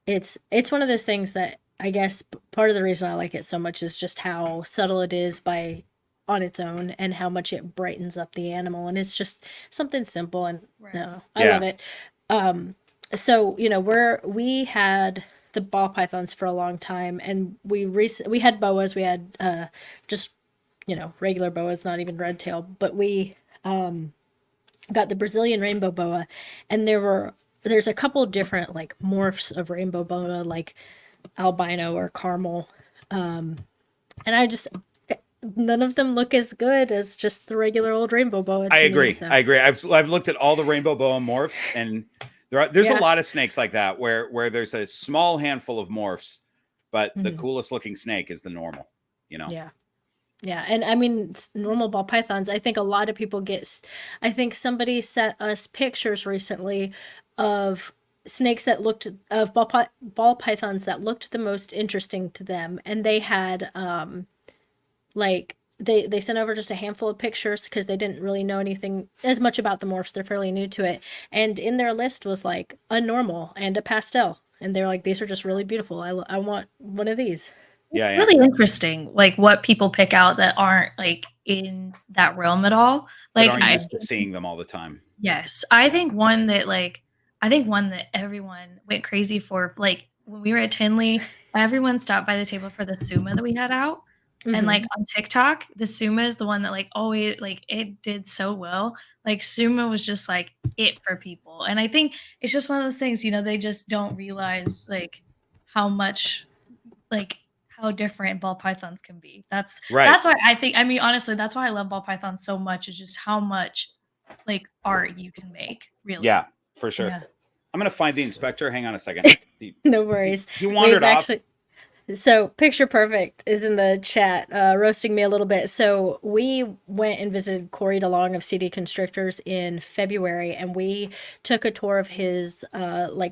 It's one of those things that I guess part of the reason I like it so much is just how subtle it is on its own and how much it brightens up the animal, and it's just something simple and I love it. So we had the ball pythons for a long time, and we had boas. We had just regular boas, not even red tail, but we got the Brazilian rainbow boa, and there's a couple different like morphs of rainbow boa, like albino or caramel, and none of them look as good as just the regular old rainbow boa. I agree. I've looked at all the rainbow boa morphs, and there's a lot of snakes like that where there's a small handful of morphs, but the coolest looking snake is the normal. Yeah, and I mean normal ball pythons. I think a lot of people I think somebody sent us pictures recently of snakes that looked ball pythons that looked the most interesting to them, and they had they sent over just a handful of pictures because they didn't really know anything as much about the morphs. They're fairly new to it. And in their list was like a normal and a pastel. And they're like, these are just really beautiful. I want one of these. Yeah, it's really interesting, like what people pick out that aren't like in that realm at all. Like I'm used to seeing them all the time. Yes. I think one that everyone went crazy for, like when we were at Tinley, everyone stopped by the table for the Suma that we had out. And like on TikTok, the Suma is the one that like always like it did so well. Like Suma was just like it for people. And I think it's just one of those things, they just don't realize like how much like how different ball pythons can be. That's why honestly, that's why I love ball pythons so much, is just how much like art you can make, really. Yeah, for sure. Yeah. I'm gonna find the inspector. Hang on a second. No worries. He wandered off. So Picture Perfect is in the chat, roasting me a little bit. So we went and visited Corey DeLong of CD Constrictors in February, and we took a tour of his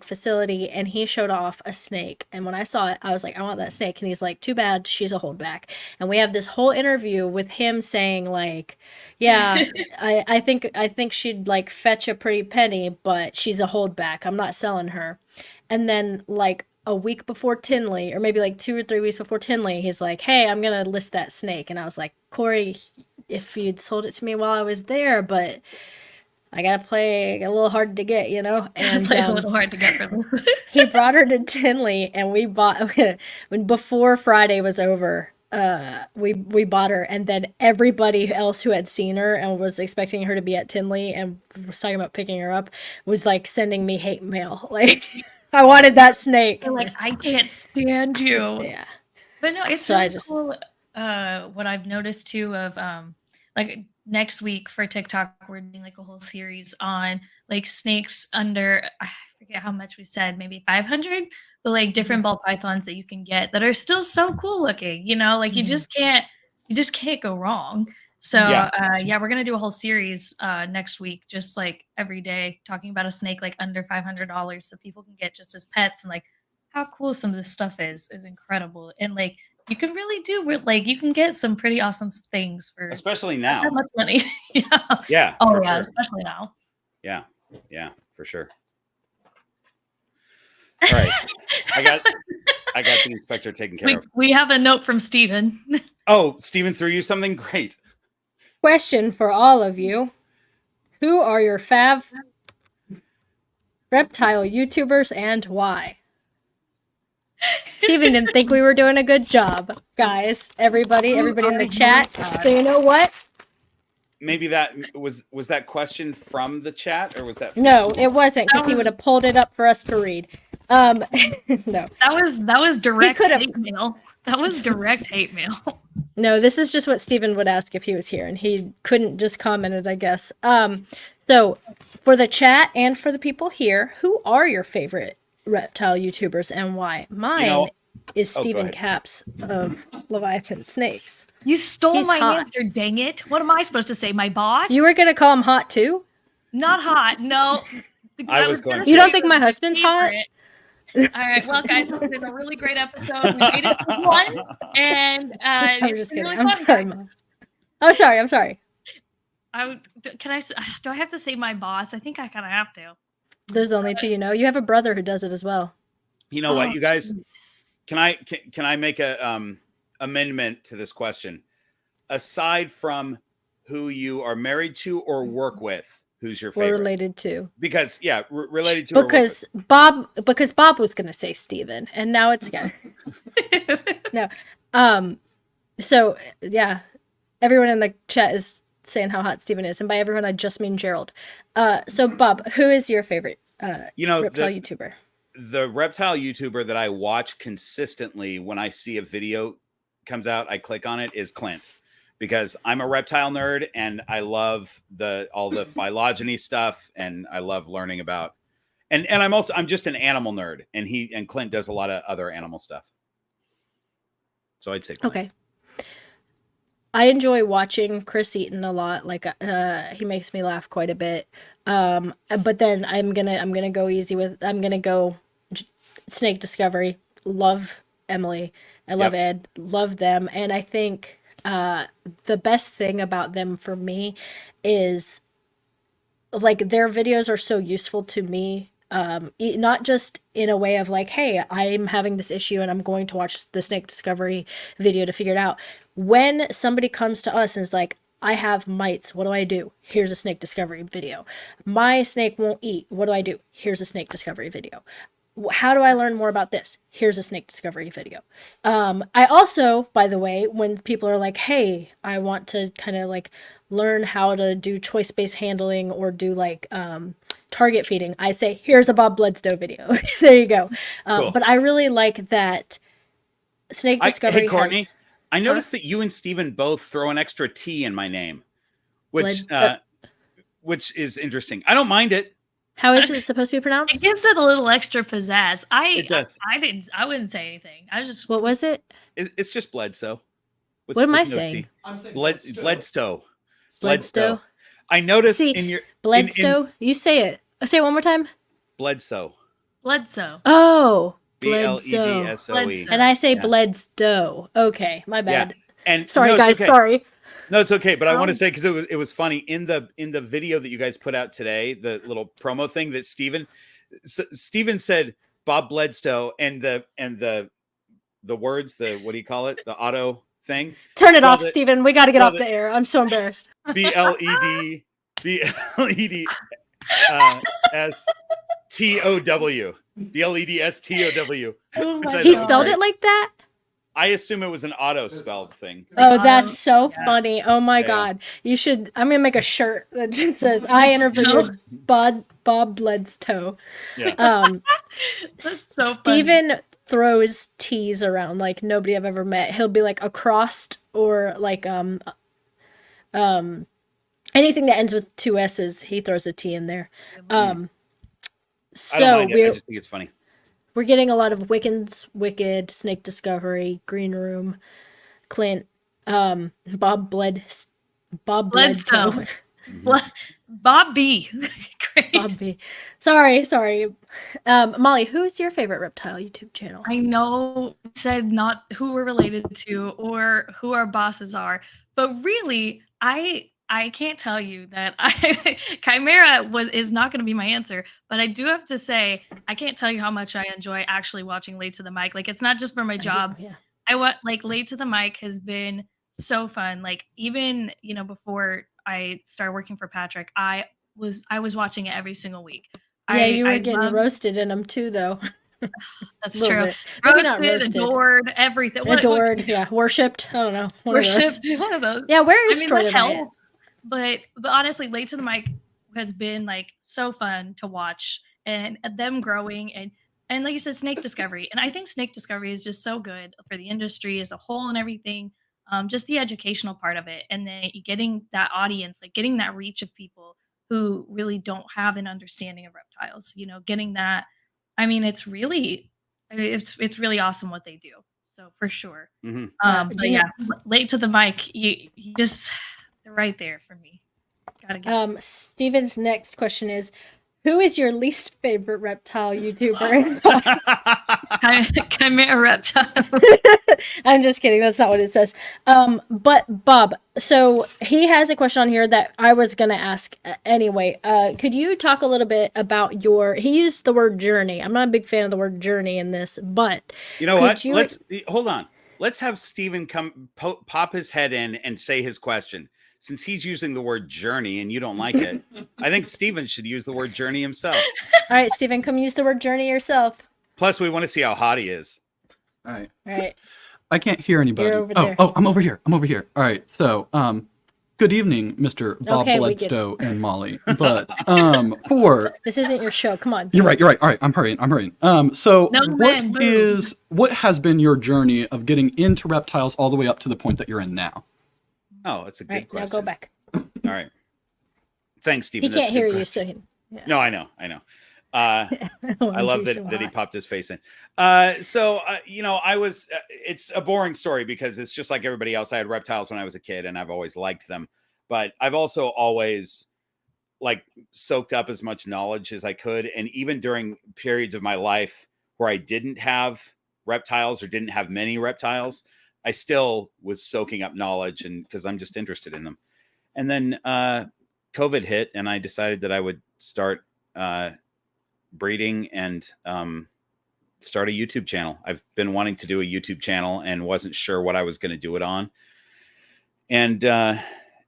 facility, and he showed off a snake. And when I saw it, I was like, I want that snake. And he's like, too bad, she's a holdback. And we have this whole interview with him saying like, yeah, I think she'd like fetch a pretty penny, but she's a holdback. I'm not selling her. And then like a week before Tinley, or maybe like 2 or 3 weeks before Tinley, he's like, hey, I'm going to list that snake. And I was like, Corey, if you'd sold it to me while I was there, but I got to play a little hard to get, And a little hard to get for them. He brought her to Tinley, and we bought, before Friday was over, we bought her, and then everybody else who had seen her and was expecting her to be at Tinley and was talking about picking her up was like sending me hate mail. Like, I wanted that snake. They're like, I can't stand you. Yeah. But no, it's so really cool. What I've noticed too of like next week for TikTok, we're doing like a whole series on like snakes under, I forget how much we said, maybe 500, but like different ball pythons that you can get that are still so cool looking, like you just can't go wrong. So we're gonna do a whole series next week, just like every day, talking about a snake like under $500, so people can get just as pets. And like how cool some of this stuff is incredible. And like you can really you can get some pretty awesome things for, especially now, not much money. Yeah. Oh yeah, sure. Especially now. Yeah, for sure. All right, I got the inspector taken care of. We have a note from Steven. Oh, Steven threw you something? Great. Question for all of you. Who are your fav reptile YouTubers and why? Steven didn't think we were doing a good job, guys. Everybody in the chat. So you know what? maybe that was that question from the chat, or was that? No, it wasn't, because he would have pulled it up for us to read. No, that was direct hate mail. That was direct hate mail. No, this is just what Steven would ask if he was here, and he couldn't just comment it, I guess. So for the chat and for the people here, who are your favorite reptile YouTubers and why? Mine is Steven Capps of Leviathan Snakes. You stole my answer, dang it. What am I supposed to say? My boss? You were going to call him hot too? Not hot, no. I was going to. You don't think my husband's hot? All right, well, guys, it's been a really great episode. We made it to one, and I'm just kidding. Really I'm sorry, Mom. I'm sorry. Do I have to say my boss? I think I kind of have to. There's the only two you know. You have a brother who does it as well. You know what, you guys? Can I make a amendment to this question? Aside from who you are married to or work with, who's your favorite? Or related to? Because related to. Because Bob was gonna say Steven, and now it's again. No. So yeah, everyone in the chat is saying how hot Steven is, and by everyone I just mean Gerald. So Bob, who is your favorite reptile YouTuber? The reptile YouTuber that I watch consistently when I see a video comes out, I click on it, is Clint, because I'm a reptile nerd and I love all the phylogeny stuff, and I love learning about, and I'm just an animal nerd, and Clint does a lot of other animal stuff. So I'd say Clint. Okay. I enjoy watching Chris Eaton a lot. Like he makes me laugh quite a bit. But then I'm gonna go easy with. I'm gonna go Snake Discovery. Love Emily. I love Ed. Love them. And I think the best thing about them for me is like their videos are so useful to me. Not just in a way of like, hey, I'm having this issue and I'm going to watch the Snake Discovery video to figure it out. When somebody comes to us and is like, I have mites, what do I do? Here's a Snake Discovery video. My snake won't eat, what do I do? Here's a Snake Discovery video. How do I learn more about this? Here's a Snake Discovery video. I also, by the way, when people are like, hey, I want to kind of like learn how to do choice-based handling or do like target feeding, I say, here's a Bob Bledsoe video. There you go. Cool. But I really like that Snake Discovery Hey, Courtney, I noticed that you and Steven both throw an extra T in my name, which is interesting. I don't mind it. How is it supposed to be pronounced? It gives it a little extra pizzazz. It does. I wouldn't say anything. What was it? It's just Bledsoe. What am I saying? I'm saying Bledsoe. Bledsoe. I noticed in your Bledsoe. You say it. Say it one more time. Bledsoe. Oh, Bledsoe. And I say Bledsoe. Okay, my bad. Yeah. And sorry, guys. Okay. Sorry. No, it's okay. But I want to say, because it was funny in the video that you guys put out today, the little promo thing that Steven said Bob Bledsoe, and the words, what do you call it? The auto thing. Turn it off, Steven. We got to get off the air. I'm so embarrassed. BLED STOW. BLEDSTOW. He spelled it like that? I assume it was an auto spelled thing. Oh, that's so funny. Oh my God. You should, I'm going to make a shirt that just says, I interviewed Bob Bledsoe. Yeah. That's so Steven throws T's around like nobody I've ever met. He'll be like across or like, anything that ends with two S's, he throws a T in there. I just think it's funny. We're getting a lot of Wicked, Snake Discovery, Green Room, Clint, Bob Bledsoe. Bob B. Great. Bob B. Sorry. Molly, who's your favorite reptile YouTube channel? I know said not who we're related to or who our bosses are, but really, I can't tell you that Chimera is not going to be my answer, but I do have to say I can't tell you how much I enjoy actually watching Late to the Mic. Like, it's not just for my job. I want Late to the Mic has been so fun. Like, even before I started working for Patrick, I was watching it every single week. Yeah, you were getting roasted in them too, though. That's true. Roasted, adored, everything. Adored, yeah. Worshipped. I don't know. Worshipped. One of those. Yeah, where is Troy tonight? but honestly, Late to the Mic has been like so fun to watch, and them growing, and like you said, snake discovery. And I think snake discovery is just so good for the industry as a whole and everything. Just the educational part of it, and then getting that audience, like getting that reach of people who really don't have an understanding of reptiles. Getting that. I mean, it's really awesome what they do. So for sure. Mm-hmm. But yeah, Late to the Mic, you just they're right there for me. Gotta get Steven's next question is, who is your least favorite reptile YouTuber? Chimera Reptiles. I'm just kidding. That's not what it says. But Bob, so he has a question on here that I was going to ask anyway. Could you talk a little bit about he used the word journey. I'm not a big fan of the word journey in this, but you know what? Hold on. Let's have Steven come pop his head in and say his question. Since he's using the word journey and you don't like it, I think Steven should use the word journey himself. All right, Steven, come use the word journey yourself. Plus, we want to see how hot he is. All right. All right. I can't hear anybody. You're over there. Oh, I'm over here. All right. So, good evening, Mr. Bob Bledsoe and Molly. But this isn't your show. Come on. You're right. All right, I'm hurrying. So what has been your journey of getting into reptiles all the way up to the point that you're in now? Oh, it's a good question. Now go back. All right. Thanks, Steven. He can't hear you, so No, I know. I love that he popped his face in. I was, it's a boring story because it's just like everybody else. I had reptiles when I was a kid and I've always liked them, but I've also always like soaked up as much knowledge as I could. And even during periods of my life where I didn't have reptiles or didn't have many reptiles, I still was soaking up knowledge and because I'm just interested in them. And then COVID hit and I decided that I would start breeding and start a YouTube channel. I've been wanting to do a YouTube channel and wasn't sure what I was going to do it on. And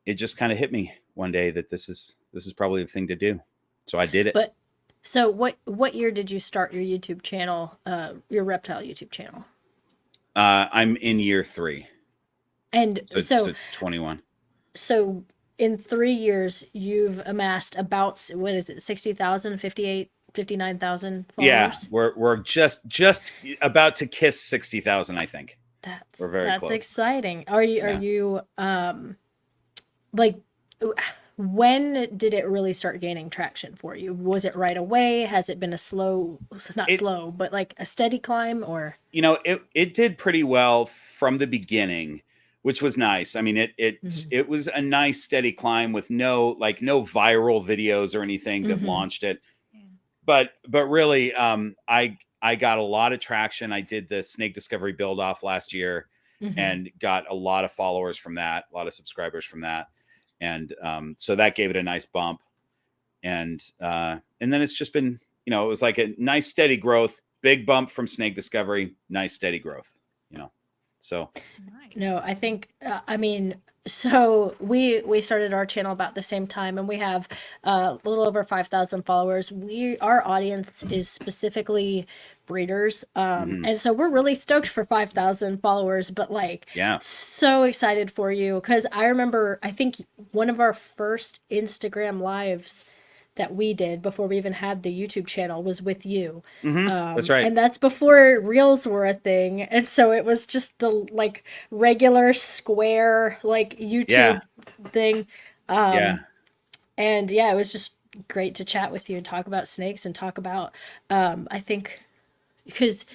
it just kind of hit me one day that this is probably the thing to do. So I did it. But so what year did you start your YouTube channel, your reptile YouTube channel? I'm in year 3. And so 21. So in 3 years, you've amassed about, 60,000, 59,000 followers? Yeah, we're just about to kiss 60,000, I think. We're very close. That's exciting. Are you like, when did it really start gaining traction for you? Was it right away? Has it been but like a steady climb, or? It did pretty well from the beginning, which was nice. I mean, it was a nice steady climb with no viral videos or anything that launched it. But really, I got a lot of traction. I did the snake discovery build off last year and got a lot of followers from that, a lot of subscribers from that. And so that gave it a nice bump. And then it's just been, it was like a nice steady growth, big bump from snake discovery, nice steady growth, so. No, I think, so we started our channel about the same time and we have a little over 5,000 followers. Our audience is specifically breeders. And so we're really stoked for 5,000 followers, but so excited for you. Cause I remember, I think one of our first Instagram lives that we did before we even had the YouTube channel was with you. That's right. And that's before Reels were a thing. And so it was just the regular square YouTube thing. And it was just great to chat with you and talk about snakes and talk about, I think, because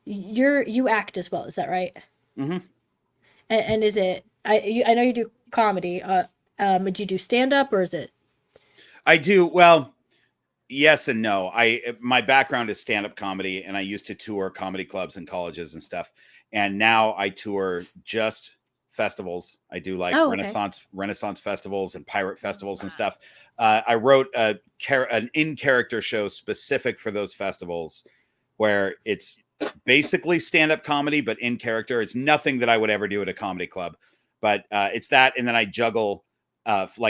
you act as well. Is that right? Mm-hmm. And is it, I know you do comedy. Do you do stand-up or is it? I do. Well, yes and no. My background is stand-up comedy, and I used to tour comedy clubs and colleges and stuff. And now I tour just festivals. I do Renaissance festivals and pirate festivals and stuff. I wrote an in-character show specific for those festivals, where it's basically stand-up comedy, but in character. It's nothing that I would ever do at a comedy club, but it's that. And then I juggle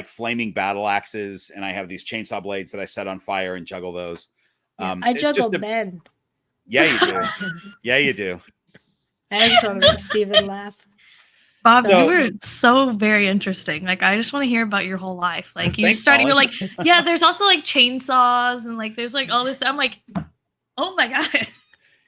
flaming battle axes, and I have these chainsaw blades that I set on fire and juggle those. I juggle men. Yeah, you do. Yeah, you do. I just want to make Steven laugh. Bob, you were so very interesting. Like, I just want to hear about your whole life. Like, you started, you're like, yeah, there's also like chainsaws and like, there's like all this. I'm like, oh my God.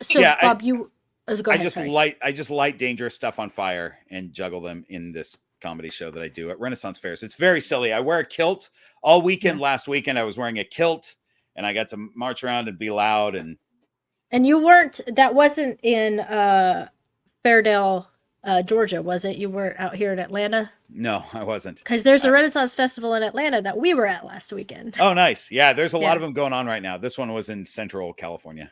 So yeah, Bob, go ahead, I just light dangerous stuff on fire and juggle them in this comedy show that I do at Renaissance fairs. It's very silly. I wear a kilt all weekend. Last weekend, I was wearing a kilt and I got to march around and be loud. And you weren't, that wasn't in Fairdale, Georgia, was it? You were out here in Atlanta? No, I wasn't. Because there's a Renaissance Festival in Atlanta that we were at last weekend. Oh, nice. Yeah, there's a lot of them going on right now. This one was in Central California.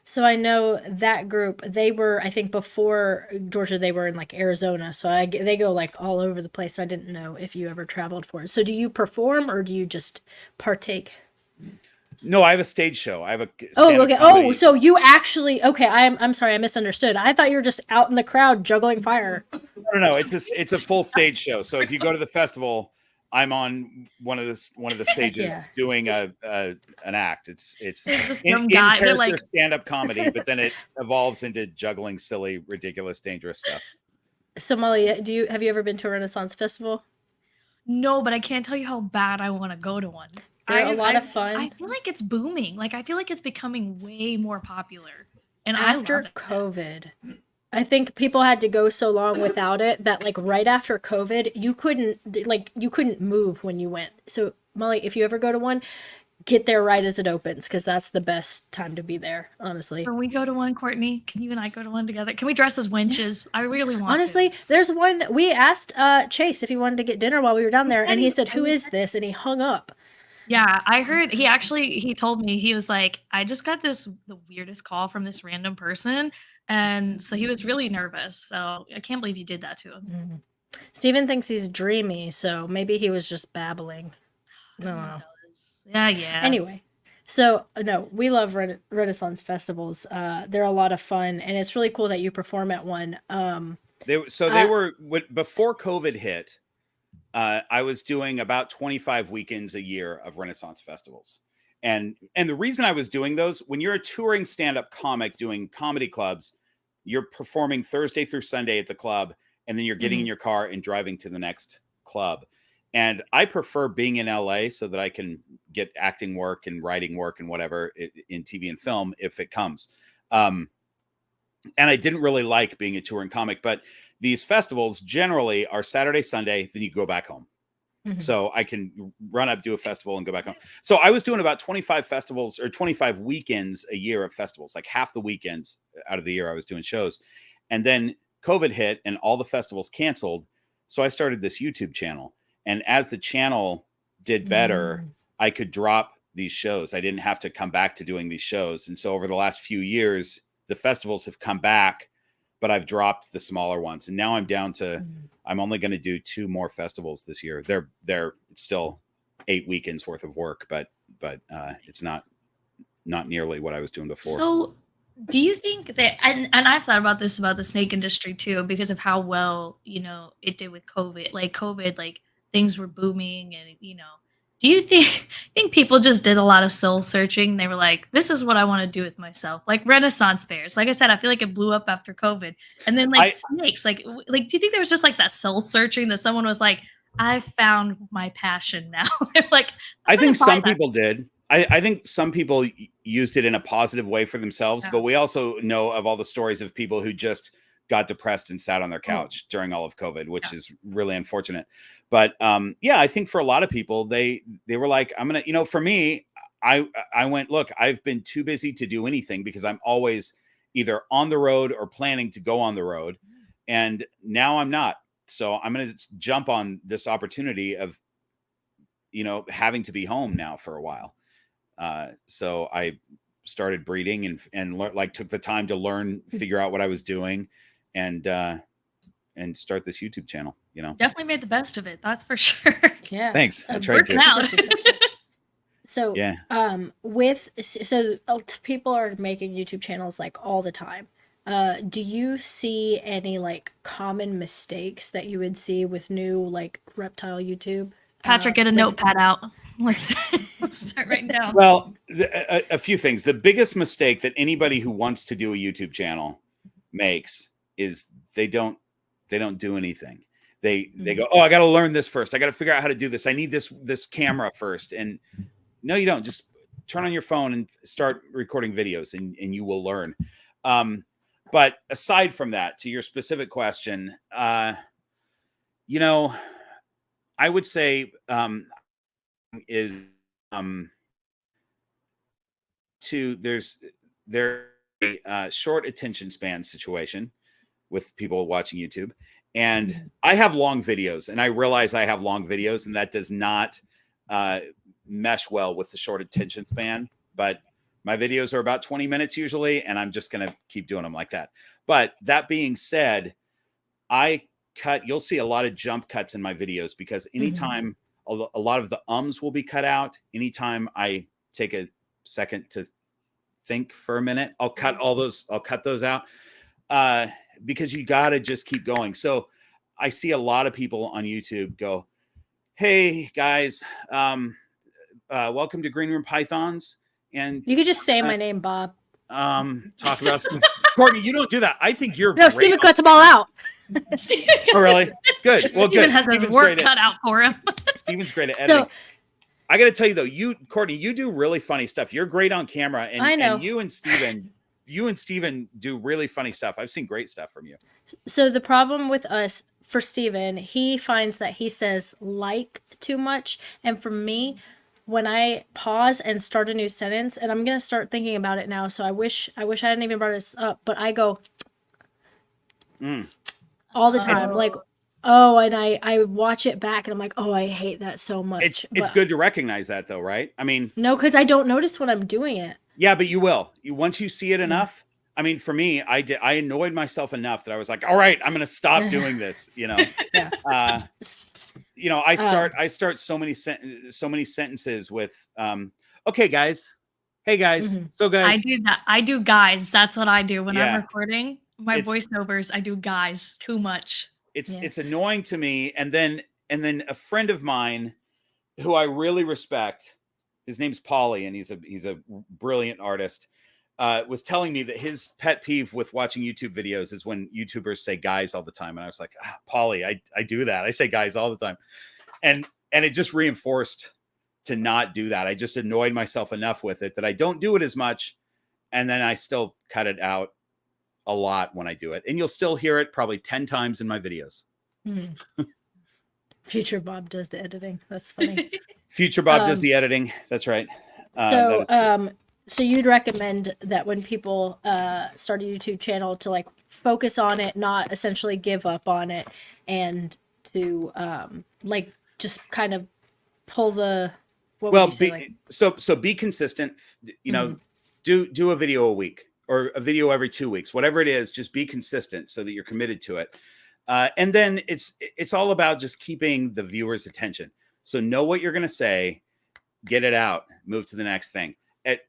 So I know that group, they were, I think before Georgia, they were in like Arizona. So they go like all over the place. I didn't know if you ever traveled for it. So do you perform or do you just partake? No, I have a stage show. I have a okay. Comedy. Oh, so you actually I'm sorry, I misunderstood. I thought you were just out in the crowd juggling fire. No. It's a full stage show. So if you go to the festival, I'm on one of the stages doing an act. It's some guy in like stand-up comedy, but then it evolves into juggling silly, ridiculous, dangerous stuff. So Molly, have you ever been to a Renaissance festival? No, but I can't tell you how bad I want to go to one. They're a lot of fun. I feel like it's booming. Like I feel like it's becoming way more popular. And after COVID, I think people had to go so long without it that like right after COVID, you couldn't move when you went. So Molly, if you ever go to one, get there right as it opens because that's the best time to be there, honestly. Can we go to one, Courtney? Can you and I go to one together? Can we dress as winches? I really want to. There's one. We asked Chase if he wanted to get dinner while we were down there, and he said, "Who is this?" And he hung up. Yeah, I heard he told me, he was like, I just got the weirdest call from this random person. And so he was really nervous. So I can't believe you did that to him. Mm-hmm. Steven thinks he's dreamy. So maybe he was just babbling. No. Yeah. Anyway, so no, we love Renaissance festivals. They're a lot of fun. And it's really cool that you perform at one. They were, before COVID hit, I was doing about 25 weekends a year of Renaissance festivals. And the reason I was doing those, when you're a touring stand-up comic doing comedy clubs, you're performing Thursday through Sunday at the club, and then you're getting in your car and driving to the next club. And I prefer being in LA so that I can get acting work and writing work and whatever in TV and film if it comes. And I didn't really like being a touring comic, but these festivals generally are Saturday, Sunday, then you go back home. Mm-hmm. So I can run up, do a festival and go back home. So I was doing about 25 festivals or 25 weekends a year of festivals, like half the weekends out of the year I was doing shows. And then COVID hit and all the festivals canceled. So I started this YouTube channel. And as the channel did better, I could drop these shows. I didn't have to come back to doing these shows. And so over the last few years, the festivals have come back, but I've dropped the smaller ones. And now I'm down to, I'm only going to do 2 more festivals this year. It's still 8 weekends worth of work, but it's not nearly what I was doing before. So do you think that, and I've thought about this, about the snake industry too, because of how well, it did with COVID, like things were booming and, do you think people just did a lot of soul searching? They were like, this is what I want to do with myself. Like Renaissance fairs. Like I said, I feel like it blew up after COVID. And then snakes, like, do you think there was just like that soul searching that someone was like, I found my passion now? They're like, I think some people did. I think some people used it in a positive way for themselves, but we also know of all the stories of people who just got depressed and sat on their couch during all of COVID, which is really unfortunate. But I think for a lot of people, they were like, I'm going to, for me, I went, look, I've been too busy to do anything because I'm always either on the road or planning to go on the road. And now I'm not. So I'm going to jump on this opportunity of, having to be home now for a while. So I started breeding and took the time to learn, figure out what I was doing and start this YouTube channel, Definitely made the best of it. That's for sure. Yeah. Thanks. I tried to. Out. So, people are making YouTube channels like all the time. Do you see any like common mistakes that you would see with new like reptile YouTube? Patrick, get a notepad out. Let's start writing down. Well, a few things. The biggest mistake that anybody who wants to do a YouTube channel makes is they don't do anything. they go, oh, I got to learn this first. I got to figure out how to do this. I need this camera first. And no, you don't. Just turn on your phone and start recording videos, and you will learn. But aside from that, to your specific question, you know, I would say is there's a short attention span situation with people watching YouTube. And I have long videos, and I realize I have long videos, and that does not mesh well with the short attention span. But my videos are about 20 minutes usually, and I'm just going to keep doing them like that. But that being said, you'll see a lot of jump cuts in my videos, because anytime a lot of the ums will be cut out, anytime I take a second to think for a minute, I'll cut those out. Because you got to just keep going. So I see a lot of people on YouTube go, hey guys, welcome to Green Room Pythons. And you could just say my name, Bob. Talk about Courtney, you don't do that. I think you're no, Steven cuts them all out. Oh, really? Good. Well, Steven has his work cut out for him. Steven's great at editing. I got to tell you though, Courtney, you do really funny stuff. You're great on camera, and I know. And you and Steven do really funny stuff. I've seen great stuff from you. So the problem with us, for Steven, he finds that he says like too much. And for me, when I pause and start a new sentence, and I'm going to start thinking about it now, so I wish I hadn't even brought this up, but I go all the time. Like, oh, and I watch it back and I'm like, oh, I hate that so much. It's good to recognize that though, right? I mean, no, because I don't notice when I'm doing it. Yeah, but you will. Once you see it enough. I mean, for me, I annoyed myself enough that I was like, all right, I'm going to stop doing this. You know, I start so many sentences with, okay, guys. Hey guys. So guys, I do that. I do guys. That's what I do when I'm recording my voiceovers. I do guys too much. It's annoying to me. And then a friend of mine who I really respect, his name's Paulie, and he's a brilliant artist, was telling me that his pet peeve with watching YouTube videos is when YouTubers say guys all the time. And I was like, Paulie, I do that. I say guys all the time. And it just reinforced to not do that. I just annoyed myself enough with it that I don't do it as much. And then I still cut it out a lot when I do it. And you'll still hear it probably 10 times in my videos. Future Bob does the editing. That's funny. Future Bob does the editing. That's right. So you'd recommend that when people start a YouTube channel to like focus on it, not essentially give up on it, and to like just kind of pull the so be consistent. You know, do a video a week or a video every 2 weeks, whatever it is. Just be consistent so that you're committed to it. And then it's all about just keeping the viewer's attention. So know what you're going to say, get it out, move to the next thing.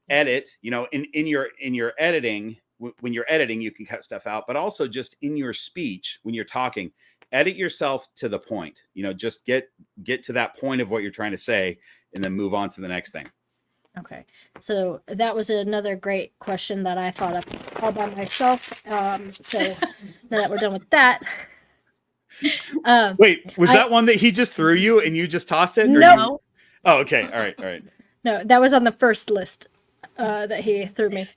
Edit, you know, in your editing, when you're editing, you can cut stuff out, but also just in your speech, when you're talking, edit yourself to the point, you know, just get to that point of what you're trying to say, and then move on to the next thing. Okay. So that was another great question that I thought of all by myself. So now that we're done with that. Wait, was that one that he just threw you and you just tossed it? No. Oh, okay. All right. No, that was on the first list that he threw me.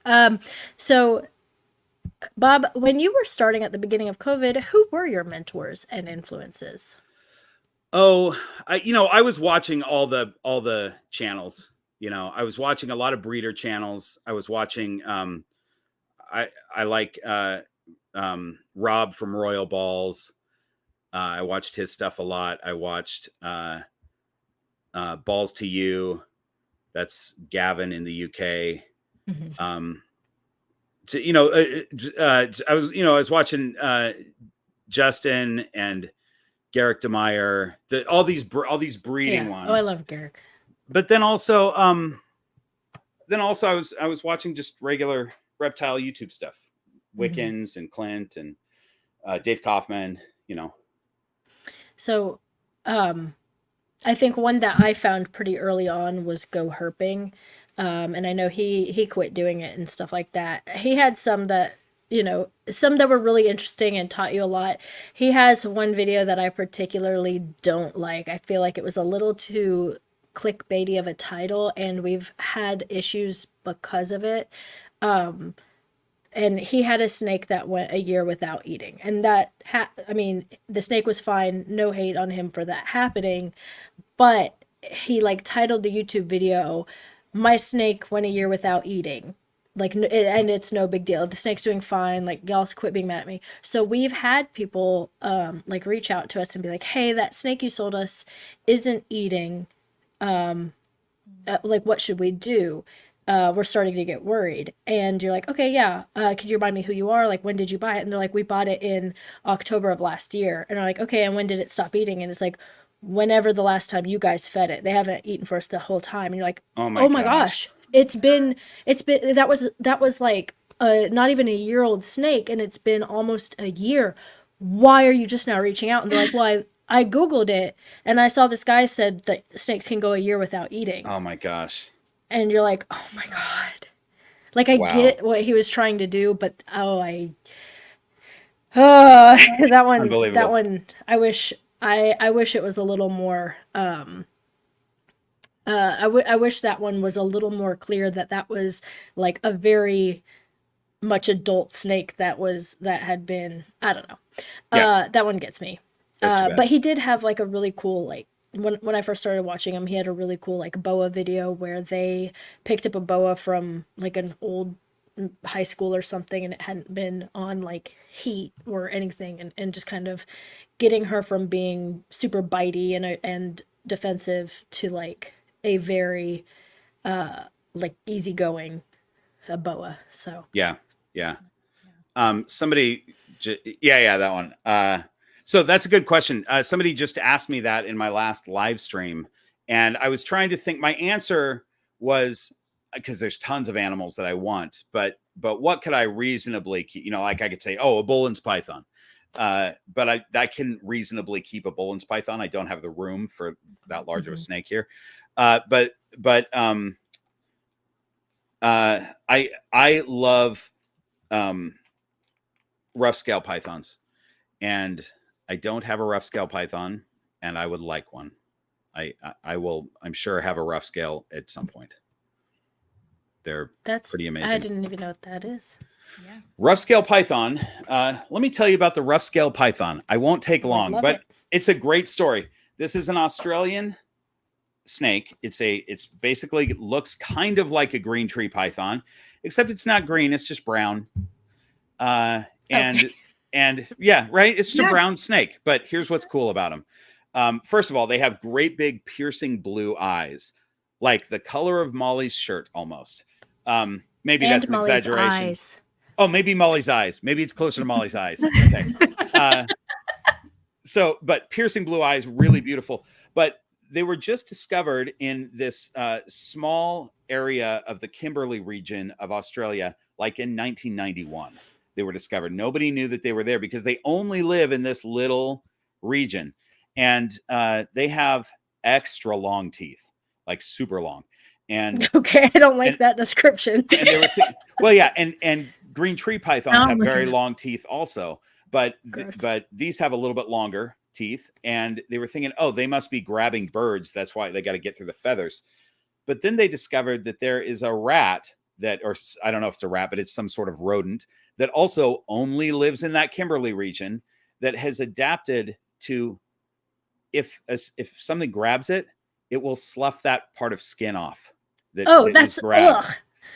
So, Bob, when you were starting at the beginning of COVID, who were your mentors and influences? Oh, I was watching all the channels. You know, I was watching a lot of breeder channels. I was watching. I like Rob from Royal Balls. I watched his stuff a lot. I watched Balls to You. That's Gavin in the UK. I was watching Justin and Garrick DeMeyer, all these breeding ones. Oh, I love Garrick. But then also I was watching just regular reptile YouTube stuff, Wickens and Clint and Dave Kaufman, you know. So, I think one that I found pretty early on was Go Herping. And I know he quit doing it and stuff like that. He had some that some that were really interesting and taught you a lot. He has one video that I particularly don't like. I feel like it was a little too clickbaity of a title, and we've had issues because of it. And he had a snake that went a year without eating, and the snake was fine, no hate on him for that happening, but he like titled the YouTube video, "My snake went a year without eating." And it's no big deal. The snake's doing fine. Like, y'all quit being mad at me. So we've had people like reach out to us and be like, "Hey, that snake you sold us isn't eating. Like, what should we do? We're starting to get worried." And you're like, "Okay, yeah. Could you remind me who you are? Like, when did you buy it?" And they're like, "We bought it in October of last year." And I'm like, "Okay, and when did it stop eating?" And it's like, "Whenever the last time you guys fed it. They haven't eaten for us the whole time." And you're like, Oh my gosh. It's been that was like not even a year-old snake, and it's been almost a year. Why are you just now reaching out? And they're like, "Well, I Googled it, and I saw this guy said that snakes can go a year without eating." Oh my gosh. And you're like, "Oh my God." Like, I get what he was trying to do, but that one, Unbelievable. I wish it was a little more, I wish that one was a little more clear, that was like a very much adult snake that had been, I don't know. Yeah. That one gets me. But he did have like a really cool, like, when I first started watching him, he had a really cool like boa video where they picked up a boa from like an old high school or something, and it hadn't been on like heat or anything, and just kind of getting her from being super bitey and defensive to like a very like easygoing boa. So Yeah. Somebody, that one. So that's a good question. Somebody just asked me that in my last live stream, and I was trying to think. My answer was, because there's tons of animals that I want, but what could I reasonably keep? Like I could say, a Boelen's python, but I can reasonably keep a Boelen's python. I don't have the room for that large of a snake here, but I love rough scale pythons, and I don't have a rough scale python, and I would like one. I will, I'm sure, have a rough scale at some point. That's pretty amazing. I didn't even know what that is. Yeah. Rough scale python. Let me tell you about the rough scale python. I won't take long, but it's a great story. This is an Australian snake. It's basically looks kind of like a green tree python, except it's not green. It's just brown. And yeah, right. It's just a brown snake. But here's what's cool about them. First of all, they have great big piercing blue eyes, like the color of Molly's shirt almost. Maybe that's an exaggeration. Eyes. Oh, maybe Molly's eyes. Maybe it's closer to Molly's eyes. Okay. But piercing blue eyes, really beautiful. But they were just discovered in this small area of the Kimberley region of Australia, like in 1991. They were discovered. Nobody knew that they were there because they only live in this little region. And they have extra long teeth, like super long. And okay, I don't like that description. And they were and green tree pythons have very long teeth also, but these have a little bit longer teeth. And they were thinking, they must be grabbing birds. That's why they got to get through the feathers. But then they discovered that there is a rat or I don't know if it's a rat, but it's some sort of rodent that also only lives in that Kimberley region that has adapted to, if something grabs it, it will slough that part of skin off. That's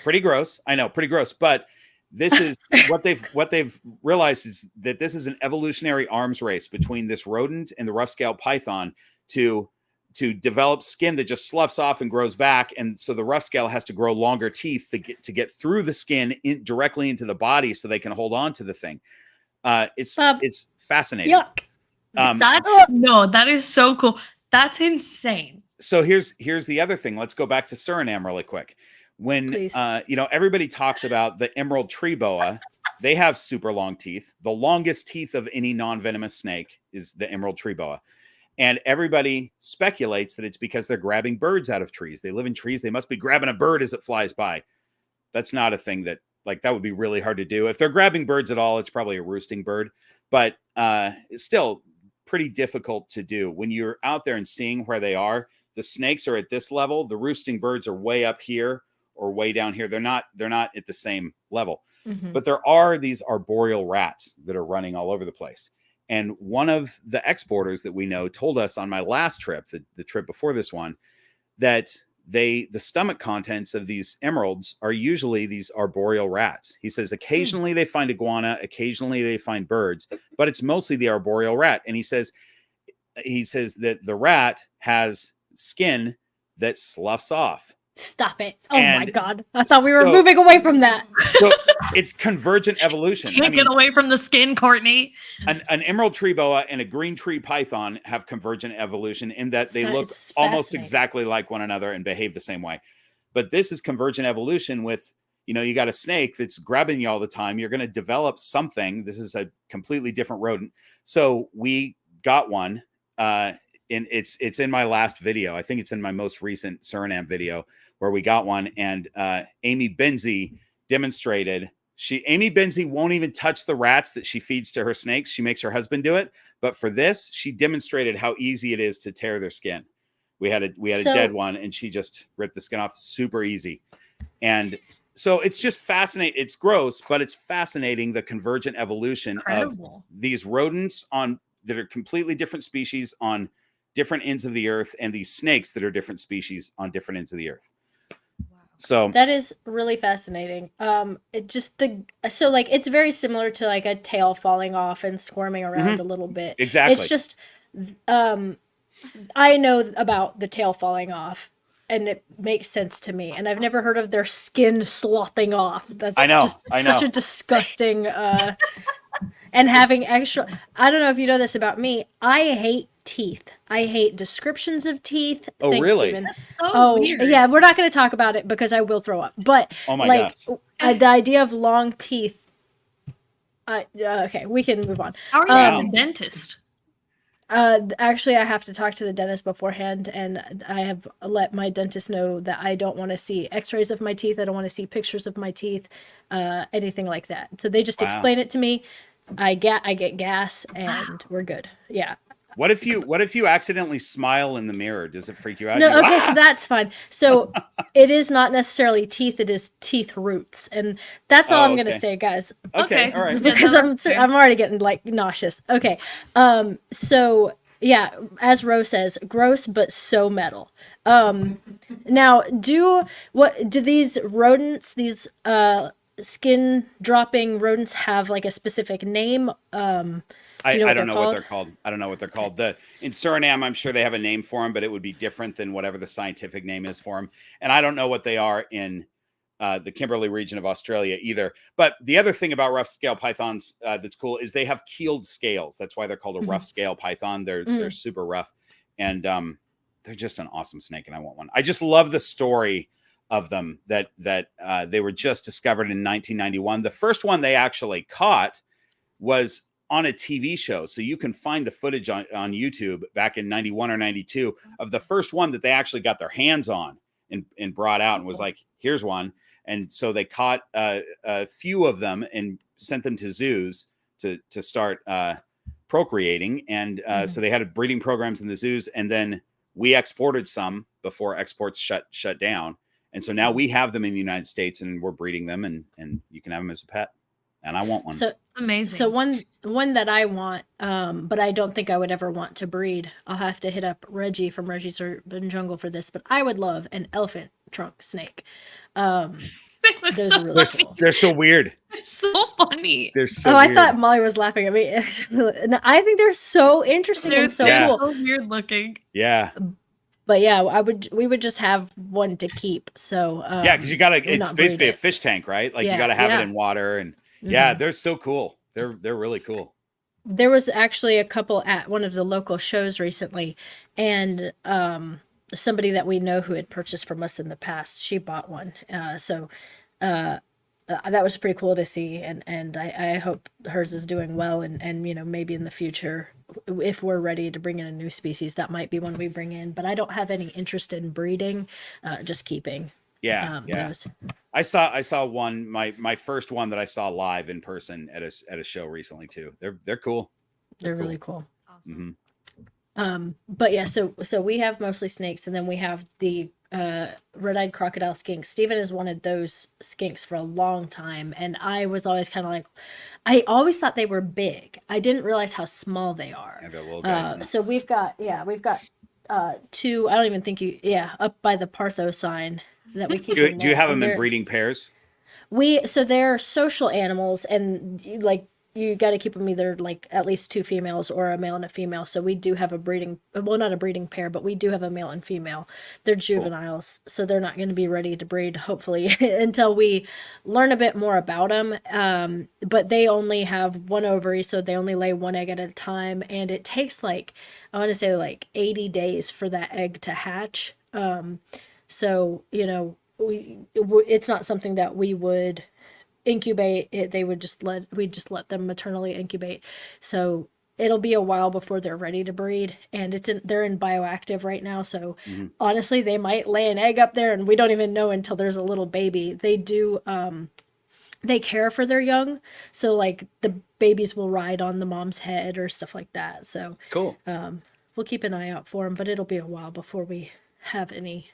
pretty gross. I know, pretty gross. But this is what they've realized is that this is an evolutionary arms race between this rodent and the rough scale python to develop skin that just sloughs off and grows back. And so the rough scale has to grow longer teeth to get through the skin directly into the body so they can hold on to the thing. It's fascinating. Yuck. That is so cool. That's insane. So here's the other thing. Let's go back to Suriname really quick. When everybody talks about the emerald tree boa, they have super long teeth. The longest teeth of any non-venomous snake is the emerald tree boa. And everybody speculates that it's because they're grabbing birds out of trees. They live in trees. They must be grabbing a bird as it flies by. That's not a thing that Like that would be really hard to do. If they're grabbing birds at all, it's probably a roosting bird, but it's still pretty difficult to do. When you're out there and seeing where they are, the snakes are at this level, the roosting birds are way up here or way down here. They're not at the same level. But there are these arboreal rats that are running all over the place. And one of the exporters that we know told us on my last trip, the trip before this one, that the stomach contents of these emeralds are usually these arboreal rats. He says occasionally they find iguana, occasionally they find birds, but it's mostly the arboreal rat. And he says that the rat has skin that sloughs off. Stop it. Oh my God. I thought we were moving away from that. So it's convergent evolution. Can't get away from the skin, Courtney. An emerald tree boa and a green tree python have convergent evolution in that they look almost exactly like one another and behave the same way. But this is convergent evolution with, you got a snake that's grabbing you all the time. You're going to develop something. This is a completely different rodent. So we got one. And it's in my last video. I think it's in my most recent Suriname video where we got one. And Amy Benzie demonstrated. Amy Benzie won't even touch the rats that she feeds to her snakes. She makes her husband do it. But for this, she demonstrated how easy it is to tear their skin. We had a dead one, and she just ripped the skin off super easy. And so it's just fascinating. It's gross, but it's fascinating, the convergent evolution of these rodents that are completely different species on different ends of the earth, and these snakes that are different species on different ends of the earth. So that is really fascinating. It's very similar to like a tail falling off and squirming around a little bit. Exactly. It's just I know about the tail falling off, and it makes sense to me. And I've never heard of their skin slothing off. That's such a disgusting and having extra. I don't know if you know this about me. I hate teeth. I hate descriptions of teeth. Oh, Thanks, really? Steven. Weird. Yeah, we're not going to talk about it because I will throw up. But oh my gosh. The idea of long teeth. Okay, we can move on. How are you a dentist? Actually, I have to talk to the dentist beforehand, and I have let my dentist know that I don't want to see x-rays of my teeth. I don't want to see pictures of my teeth, anything like that. So they just explain it to me. I get gas, and we're good. Yeah. What if you accidentally smile in the mirror? Does it freak you out? No, okay, so that's fine. So it is not necessarily teeth; it is teeth roots, and that's all I'm gonna say, guys. Okay, all right. Because I'm already getting like nauseous. Okay, so yeah, as Rose says, gross but so metal. Now, do these rodents, these skin dropping rodents, have like a specific name? I don't know what they're called. I don't know what they're called. In Suriname, I'm sure they have a name for them, but it would be different than whatever the scientific name is for them. And I don't know what they are in the Kimberley region of Australia either. But the other thing about rough scale pythons that's cool is they have keeled scales. That's why they're called a rough scale python. They're super rough, and they're just an awesome snake, and I want one. I just love the story of them that they were just discovered in 1991. The first one they actually caught was on a TV show. So you can find the footage on YouTube back in 91 or 92 of the first one that they actually got their hands on and brought out and was like, here's one. And so they caught a few of them and sent them to zoos to start procreating. And so they had breeding programs in the zoos. And then we exported some before exports shut down. And so now we have them in the United States, and we're breeding them, and you can have them as a pet. And I want one. So amazing. So one that I want, but I don't think I would ever want to breed. I'll have to hit up Reggie from Reggie's Urban Jungle for this, but I would love an elephant trunk snake. Those are really cool. They're so weird. They're so funny. They're so weird. I thought Molly was laughing at me. I think they're so interesting and so cool. So weird looking. Yeah. But yeah, we would just have one to keep. So yeah, because it's basically a fish tank, right? Like you gotta have it in water, and yeah, they're so cool. They're really cool. There was actually a couple at one of the local shows recently, and somebody that we know who had purchased from us in the past, she bought one. So that was pretty cool to see, and I hope hers is doing well, and maybe in the future, if we're ready to bring in a new species, that might be one we bring in. But I don't have any interest in breeding, just keeping. Yeah. Those. I saw one, my first one that I saw live in person at a show recently too. They're cool. They're really cool. Awesome. But yeah, so we have mostly snakes, and then we have the red-eyed crocodile skinks. Steven has wanted those skinks for a long time, and I was always kind of like, I always thought they were big. I didn't realize how small they are. They're little guys, So we've got two. I don't even think up by the Partho sign that we keep. Do you have them in breeding pairs? So they're social animals, and like you got to keep them either like at least two females or a male and a female. So we do have not a breeding pair, but we do have a male and female. They're juveniles, so they're not going to be ready to breed, hopefully, until we learn a bit more about them. But they only have one ovary, so they only lay one egg at a time, and it takes I want to say 80 days for that egg to hatch. So it's not something that we would incubate it. We'd just let them maternally incubate. So it'll be a while before they're ready to breed, and they're in bioactive right now. So honestly, they might lay an egg up there and we don't even know until there's a little baby. They do, they care for their young. So the babies will ride on the mom's head or stuff like that. So cool. We'll keep an eye out for them, but it'll be a while before we have any,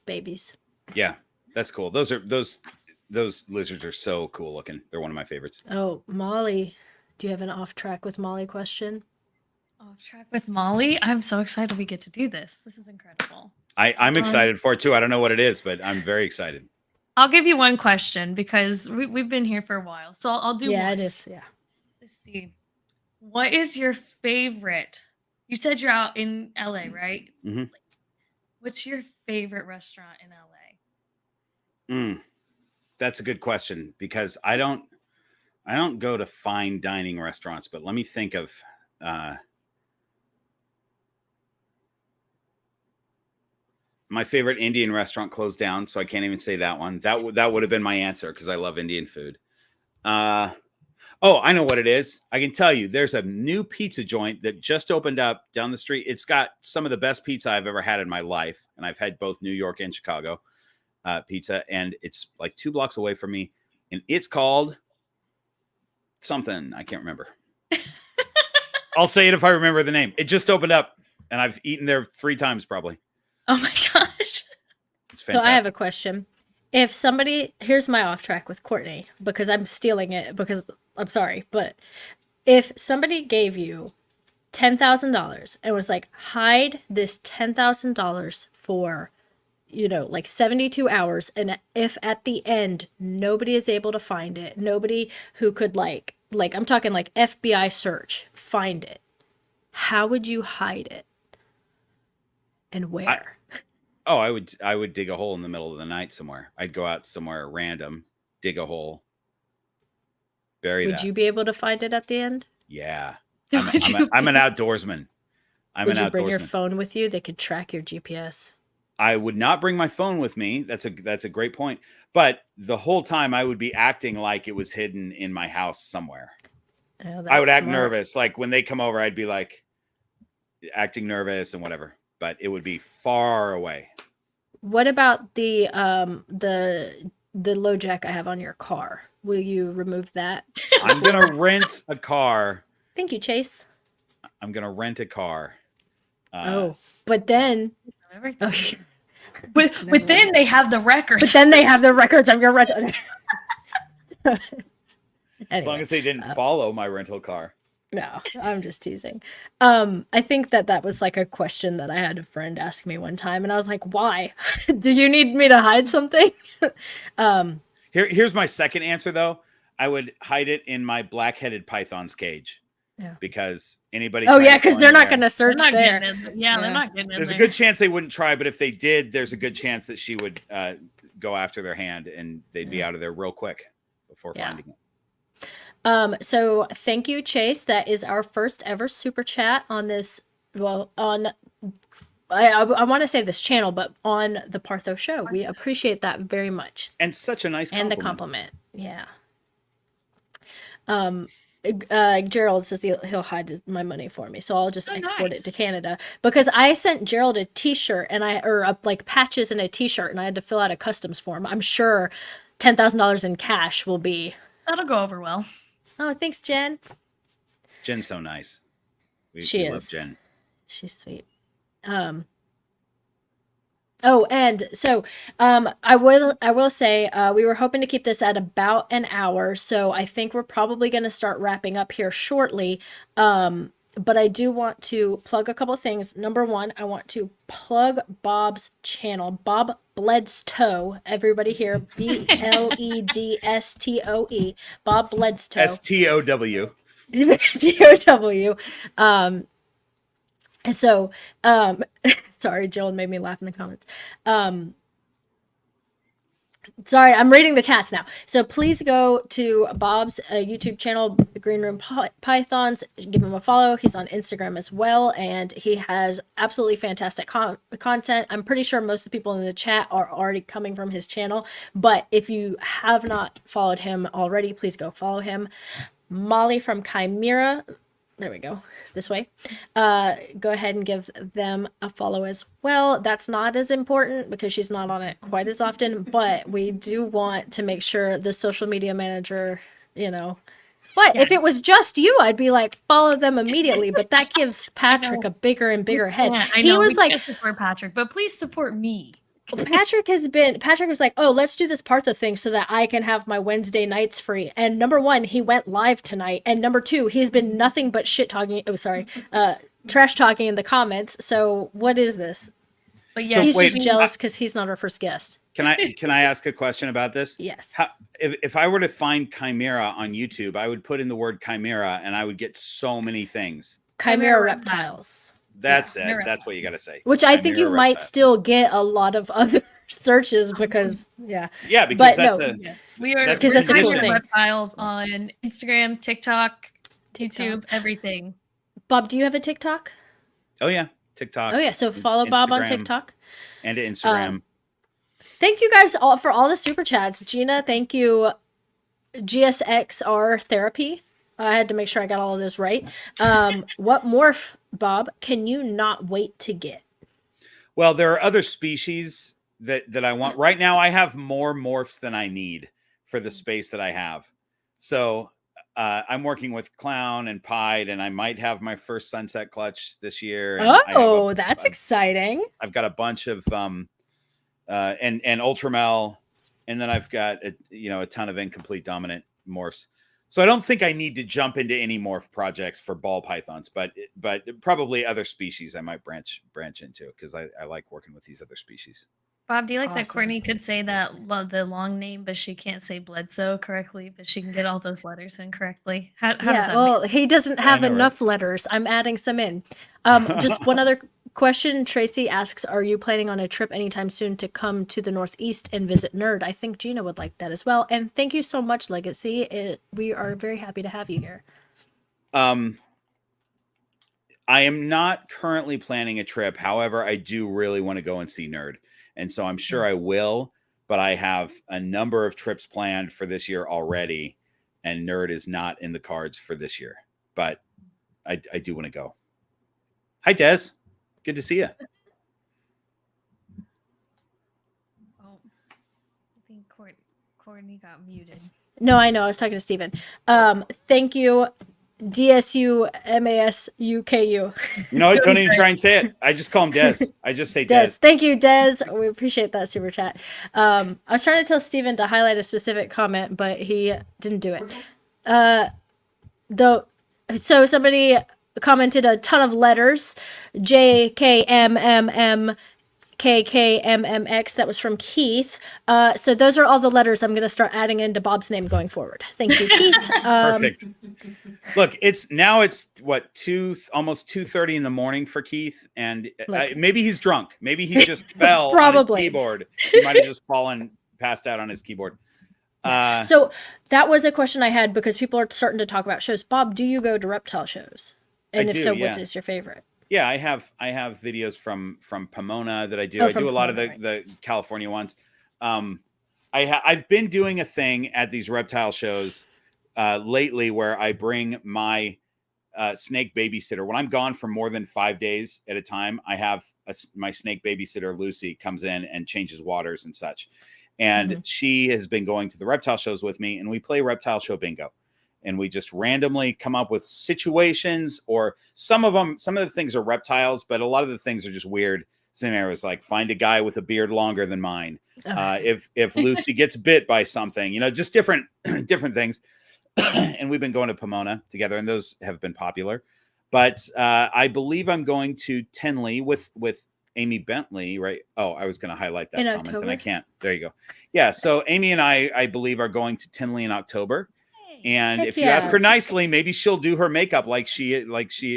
babies. Yeah, that's cool. Those lizards are so cool looking. They're one of my favorites. Oh, Molly, do you have an off track with Molly question? Off track with Molly? I'm so excited we get to do this. This is incredible. I'm excited for it too. I don't know what it is, but I'm very excited. I'll give you one question because we've been here for a while. So I'll do one. Yeah, it is. Yeah. Let's see. What is your favorite? You said you're out in LA, right? Mm-hmm. What's your favorite restaurant in LA? That's a good question because I don't go to fine dining restaurants, but let me think of my favorite Indian restaurant closed down, so I can't even say that one. That would have been my answer because I love Indian food. I know what it is. I can tell you there's a new pizza joint that just opened up down the street. It's got some of the best pizza I've ever had in my life, and I've had both New York and Chicago pizza, and it's 2 blocks away from me, and it's called something I can't remember. I'll say it if I remember the name. It just opened up, and I've eaten there 3 times probably. Oh my gosh. It's fantastic. So I have a question. If here's my off track with Courtney because I'm stealing it because I'm sorry, but if somebody gave you $10,000 and was like, hide this $10,000 for 72 hours, and if at the end nobody is able to find it, nobody who could I'm talking FBI search, find it, how would you hide it and where? I would dig a hole in the middle of the night somewhere. I'd go out somewhere random, dig a hole, bury that. Would you be able to find it at the end? Yeah. I'm an outdoorsman. Would you bring your phone with you? They could track your GPS. I would not bring my phone with me. That's a great point. But the whole time I would be acting like it was hidden in my house somewhere. Oh, I would act nervous. Like when they come over, I'd be acting nervous and whatever. But it would be far away. What about the low jack I have on your car? Will you remove that? I'm gonna rent a car. Thank you, Chase. I'm gonna rent a car. But then, but then they have the records. But then they have the records of your rental. As long as they didn't follow my rental car. No, I'm just teasing. I think that was a question that I had a friend ask me one time, and I was like, "Why? Do you need me to hide something?" Here's my second answer, though. I would hide it in my black-headed python's cage. Yeah. Because anybody. Oh yeah, because they're not going to search there. They're not getting in There's a good chance they wouldn't try, but if they did, there's a good chance that she would go after their hand, and they'd be out of there real quick before finding it. So thank you, Chase. That is our first ever super chat on this. Well, I want to say this channel, but on the Partho show. We appreciate that very much. And such a nice compliment. And the compliment. Yeah. Gerald says he'll hide my money for me, so I'll just export nice. it to Canada, because I sent Gerald a t-shirt like patches and a t-shirt, and I had to fill out a customs form. I'm sure $10,000 in cash will be. That'll go over well. Oh, thanks, Jen. Jen's so nice. She love is. Jen. She's sweet. Oh, and so I will say we were hoping to keep this at about an hour, so I think we're probably going to start wrapping up here shortly. But I do want to plug a couple things. Number one, I want to plug Bob's channel, Bob Bledsoe. Everybody here, Bledstoe, Bob Bledsoe. STOW. TOW. So, sorry, Joel made me laugh in the comments. Sorry, I'm reading the chats now. So please go to Bob's YouTube channel, Green Room Pythons. Give him a follow. He's on Instagram as well, and he has absolutely fantastic content. I'm pretty sure most of the people in the chat are already coming from his channel, but if you have not followed him already, please go follow him. Molly from Chimera. There we go. This way. Go ahead and give them a follow as well. That's not as important because she's not on it quite as often, but we do want to make sure the social media manager, What? Yeah. If it was just you, I'd be like, follow them immediately. But that gives Patrick a bigger and bigger head. Yeah, I know. He was like, support Patrick, but please support me. Patrick was like, oh, let's do this Partho thing so that I can have my Wednesday nights free. And number one, he went live tonight. And number two, he's been nothing but trash talking in the comments. So what is this? But yeah, he's just jealous because he's not our first guest. Can I ask a question about this? Yes. If I were to find Chimera on YouTube, I would put in the word Chimera and I would get so many things. Chimera Reptiles. That's it. That's what you got to say. Which I think you might still get a lot of other searches because, Yeah, because we are because that's a cool thing. Reptiles on Instagram, TikTok, YouTube, everything. Bob, do you have a TikTok? Oh yeah, TikTok. Oh yeah, so follow Bob on TikTok and Instagram. Thank you guys all for all the super chats. Gina, thank you. GSXR Therapy. I had to make sure I got all of those right. What morph, Bob, can you not wait to get? Well, there are other species that I want. Right now, I have more morphs than I need for the space that I have. So I'm working with Clown and Pied, and I might have my first Sunset Clutch this year. And that's exciting. I've got a bunch of and Ultramel, and then I've got a ton of incomplete dominant morphs. So I don't think I need to jump into any morph projects for ball pythons, but probably other species I might branch into because I like working with these other species. Bob, do you like that Courtney could say the long name, but she can't say Bledsoe correctly, but she can get all those letters in correctly? How does that make he doesn't have enough letters. I'm adding some in. Just one other question. Tracy asks, are you planning on a trip anytime soon to come to the Northeast and visit Nerd? I think Gina would like that as well. And thank you so much, Legacy. We are very happy to have you here. I am not currently planning a trip. However, I do really want to go and see Nerd. And so I'm sure I will, but I have a number of trips planned for this year already. And Nerd is not in the cards for this year, but I do want to go. Hi, Des. Good to see you. Oh, I think Courtney got muted. No, I know. I was talking to Steven. Thank you, DSU MASUKU. You know what? Don't even try and say it. I just call him Des. I just say Des. Thank you, Des. We appreciate that super chat. I was trying to tell Steven to highlight a specific comment, but he didn't do it. So somebody commented a ton of letters. JKMMM KKMMX. That was from Keith. So those are all the letters I'm going to start adding into Bob's name going forward. Thank you, Keith. Perfect. Look, it's what, almost 2:30 in the morning for Keith, and maybe he's drunk. Maybe he just fell on his keyboard. He might have just passed out on his keyboard. So that was a question I had because people are starting to talk about shows. Bob, do you go to reptile shows? And if so, what is your favorite? Yeah, I have videos from Pomona that I do. I do a lot of the California ones. I've been doing a thing at these reptile shows lately where I bring my snake babysitter. When I'm gone for more than 5 days at a time, I have my snake babysitter, Lucy, comes in and changes waters and such. And she has been going to the reptile shows with me, and we play reptile show bingo. And we just randomly come up with situations, or some of the things are reptiles, but a lot of the things are just weird scenarios, like find a guy with a beard longer than mine. If Lucy gets bit by something, just different things. And we've been going to Pomona together, and those have been popular. But I believe I'm going to Tenley with Amy Bentley, right? Oh, I was going to highlight that comment, October? And I can't. There you go. Yeah, so Amy and I believe, are going to Tenley in October. And if you ask her nicely, maybe she'll do her makeup like she is.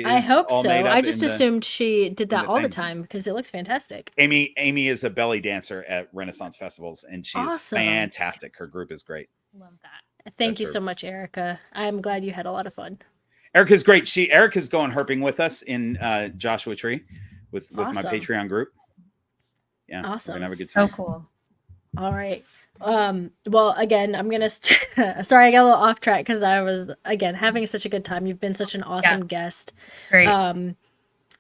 I hope so. I just assumed she did that all the time because it looks fantastic. Amy is a belly dancer at Renaissance festivals, and she is fantastic. Her group is great. Love that. Thank you so much, Erica. I'm glad you had a lot of fun. Erica's great. Erica's going herping with us in Joshua Tree with my Patreon group. Yeah, awesome. We're gonna have a good time. So cool. All right. Well, again, I'm gonna sorry, I got a little off track because I was having such a good time. You've been such an awesome guest. Great.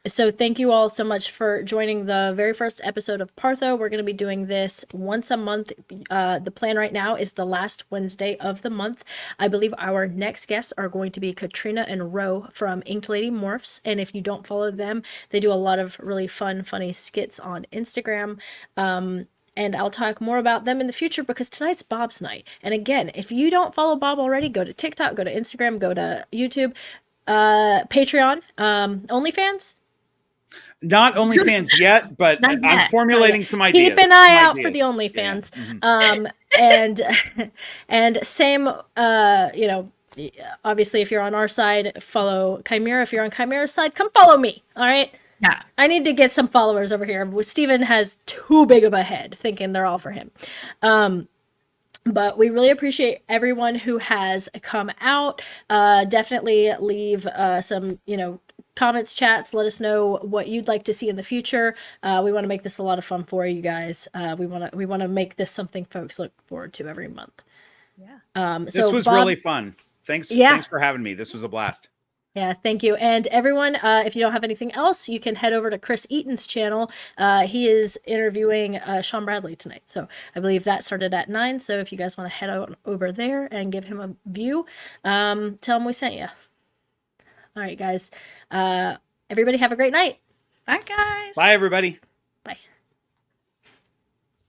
So thank you all so much for joining the very first episode of Partho. We're going to be doing this once a month. The plan right now is the last Wednesday of the month. I believe our next guests are going to be Katrina and Ro from Inked Lady Morphs. And if you don't follow them, they do a lot of really fun, funny skits on Instagram. And I'll talk more about them in the future because tonight's Bob's night. And again, if you don't follow Bob already, go to TikTok, go to Instagram, go to YouTube, Patreon, OnlyFans. Not OnlyFans yet, but I'm formulating some ideas. Keep an eye out for the OnlyFans. And same, obviously, if you're on our side, follow Chimera. If you're on Chimera's side, come follow me. All right. Yeah. I need to get some followers over here. Steven has too big of a head thinking they're all for him. But we really appreciate everyone who has come out. Definitely leave some, comments, chats. Let us know what you'd like to see in the future. We want to make this a lot of fun for you guys. We want to make this something folks look forward to every month. Yeah. This was really fun. Thanks for having me. This was a blast. Yeah, thank you. And everyone, if you don't have anything else, you can head over to Chris Eaton's channel. He is interviewing Sean Bradley tonight. So I believe that started at 9. So if you guys want to head on over there and give him a view, tell him we sent you. All right, guys. Everybody have a great night. Bye, guys. Bye, everybody.